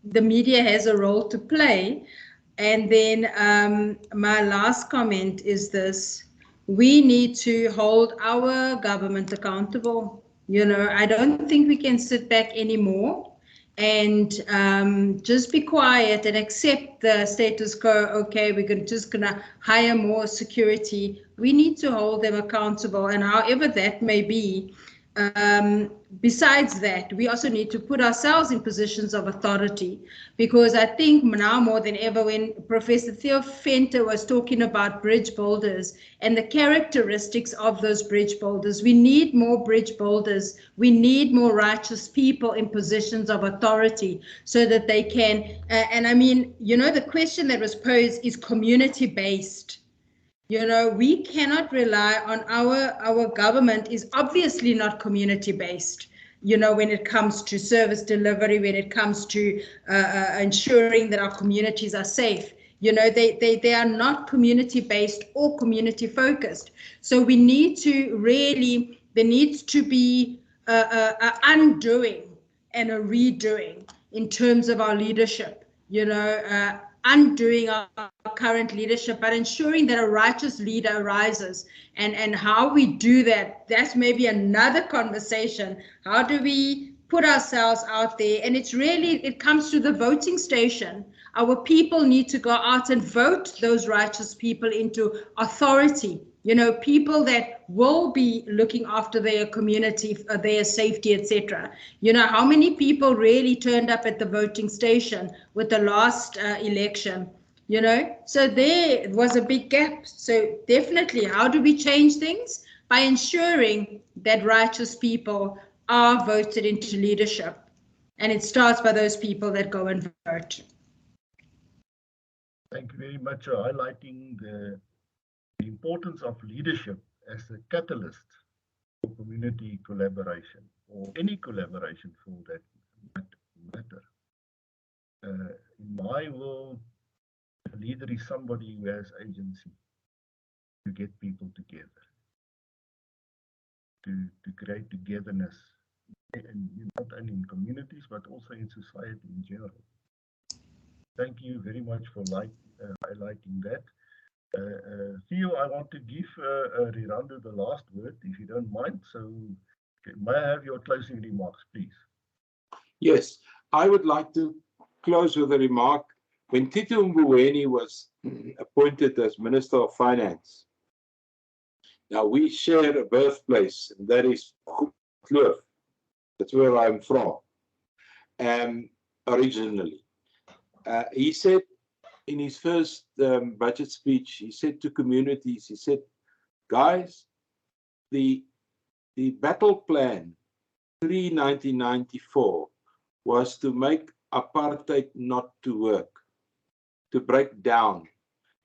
the media has a role to play. And then my last comment is this: we need to hold our government accountable. You know, I don't think we can sit back anymore and just be quiet and accept the status quo. Okay, we're just gonna hire more security. We need to hold them accountable, and however that may be. Besides that, we also need to put ourselves in positions of authority, because I think now more than ever, when Professor Theo Venter was talking about bridge builders and the characteristics of those bridge builders, we need more bridge builders. We need more righteous people in positions of authority so that they can, and I mean, you know, the question that was posed is community-based. You know, we cannot rely on our government is obviously not community-based, you know, when it comes to service delivery, when it comes to ensuring that our communities are safe. You know, they are not community-based or community-focused. So we need to really, there needs to be a undoing and a redoing in terms of our leadership, you know, undoing our current leadership, but ensuring that a righteous leader arises. And how we do that, that's maybe another conversation. How do we put ourselves out there? And it's really, it comes to the voting station. Our people need to go out and vote those righteous people into authority. You know, people that will be looking after their community, their safety, etc. You know, how many people really turned up at the voting station with the last election? You know, so there was a big gap. So definitely, how do we change things? By ensuring that righteous people are voted into leadership. And it starts by those people that go and vote. Thank you very much for highlighting the importance of leadership as a catalyst for community collaboration, or any collaboration for that matter. In my world, a leader is somebody who has agency to get people together, to create togetherness, and not only in communities, but also in society in general. Thank you very much for highlighting that. Theo, I want to give Riranda the last word, if you don't mind. So, may I have your closing remarks, please? Yes, I would like to close with a remark. When Tito Mboweni was appointed as Minister of Finance, now we share a birthplace, and that is Kloof. That's where I'm from, originally. He said, in his first budget speech, he said to communities, he said, guys, the battle plan pre-1994 was to make apartheid not to work, to break down.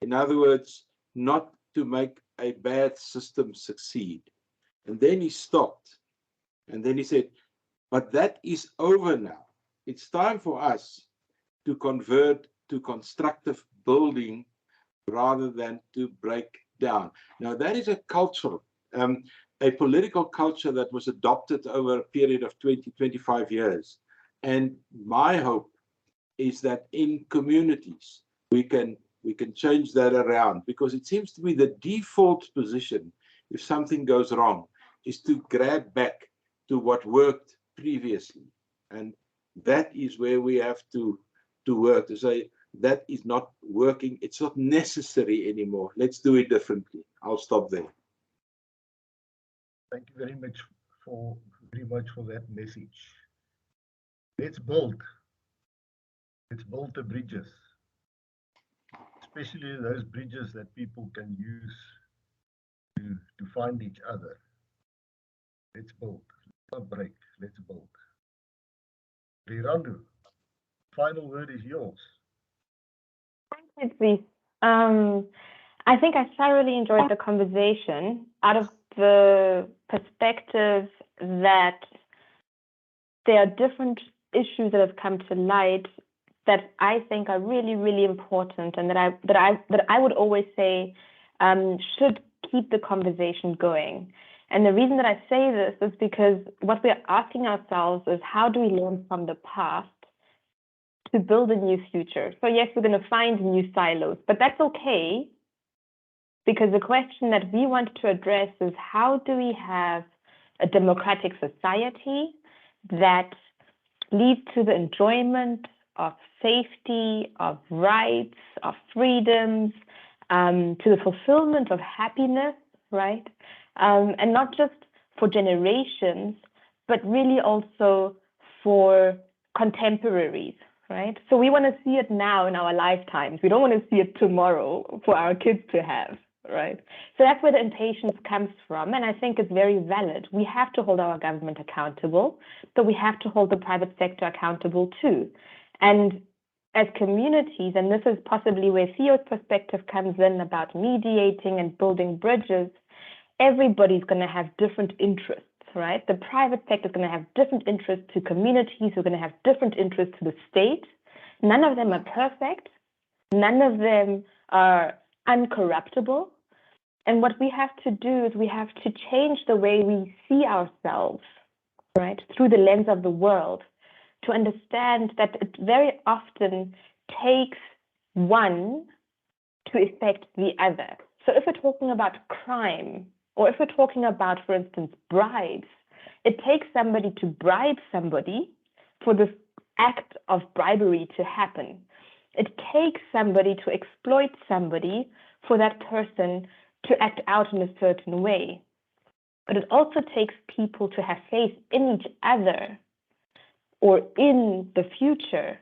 In other words, not to make a bad system succeed. And then he stopped. And then he said, but that is over now. It's time for us to convert to constructive building rather than to break down. Now, that is a cultural, a political culture that was adopted over a period of 20, 25 years. And my hope is that in communities, we can change that around, because it seems to be the default position, if something goes wrong, is to grab back to what worked previously. And that is where we have to work, to say, that is not working. It's not necessary anymore. Let's do it differently. I'll stop there. Thank you very much for that message. Let's build the bridges, especially those bridges that people can use to find each other. Let's build. Let's not break. Let's build. Riranda, final word is yours. Thank you, Dries. I think I thoroughly enjoyed the conversation out of the perspective that there are different issues that have come to light that I think are really, really important, and that I would always say should keep the conversation going. And the reason that I say this is because what we're asking ourselves is, how do we learn from the past to build a new future? So yes, we're going to find new silos, but that's okay, because the question that we want to address is, how do we have a democratic society that leads to the enjoyment of safety, of rights, of freedoms, to the fulfillment of happiness, right? And not just for generations, but really also for contemporaries, right? So we want to see it now in our lifetimes. We don't want to see it tomorrow for our kids to have, right? So that's where the impatience comes from, and I think it's very valid. We have to hold our government accountable, but we have to hold the private sector accountable too. And as communities, and this is possibly where Theo's perspective comes in about mediating and building bridges, everybody's going to have different interests, right? The private sector is going to have different interests to communities, who are going to have different interests to the state. None of them are perfect. None of them are uncorruptible. And what we have to do is we have to change the way we see ourselves, right, through the lens of the world, to understand that it very often takes one to affect the other. So if we're talking about crime, or if we're talking about, for instance, bribes, it takes somebody to bribe somebody for this act of bribery to happen. It takes somebody to exploit somebody for that person to act out in a certain way. But it also takes people to have faith in each other or in the future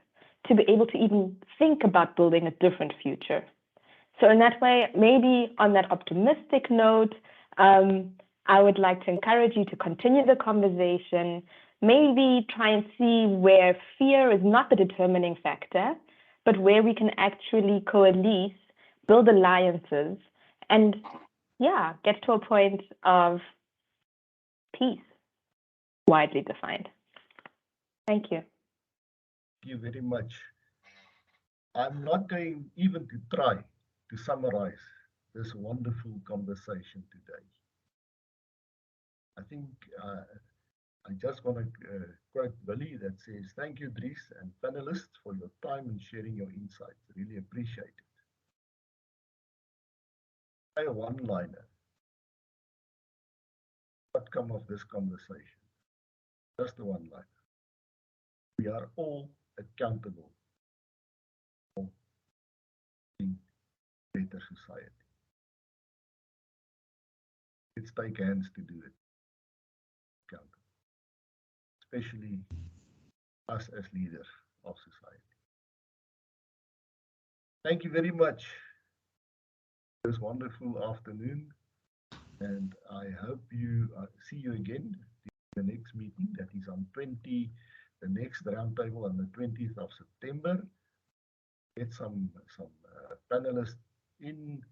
to be able to even think about building a different future. So in that way, maybe on that optimistic note, I would like to encourage you to continue the conversation, maybe try and see where fear is not the determining factor, but where we can actually coalesce, build alliances, and yeah, get to a point of peace, widely defined. Thank you. Thank you very much. I'm not going even to try to summarize this wonderful conversation today. I think I just want to quote Billy that says, "Thank you, Dries and panelists, for your time and sharing your insights. Really appreciate it." A one-liner. Outcome of this conversation. Just a one-liner. We are all accountable for being a better society. Let's take hands to do it. Accountable. Especially us as leaders of society. Thank you very much for this wonderful afternoon, and I hope you see you again in the next meeting. That is on the next roundtable on the 20th of September. Get some panelists in.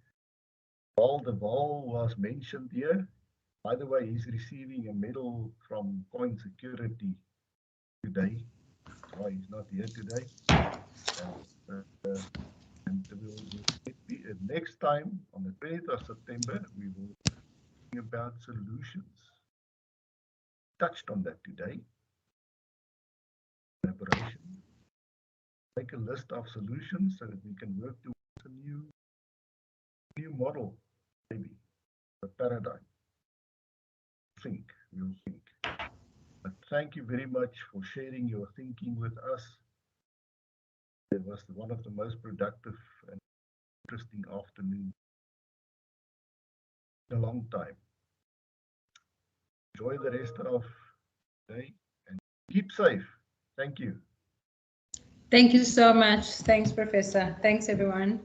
Paul de Waal was mentioned here. By the way, he's receiving a medal from Coin Security today. That's why he's not here today. And we'll next time on the 20th of September, we will talk about solutions. Touched on that today. Collaboration. Make a list of solutions so that we can work towards a new model, maybe a paradigm. We'll think. But thank you very much for sharing your thinking with us. It was one of the most productive and interesting afternoons in a long time. Enjoy the rest of the day and keep safe. Thank you. Thank you so much. Thanks, Professor. Thanks, everyone.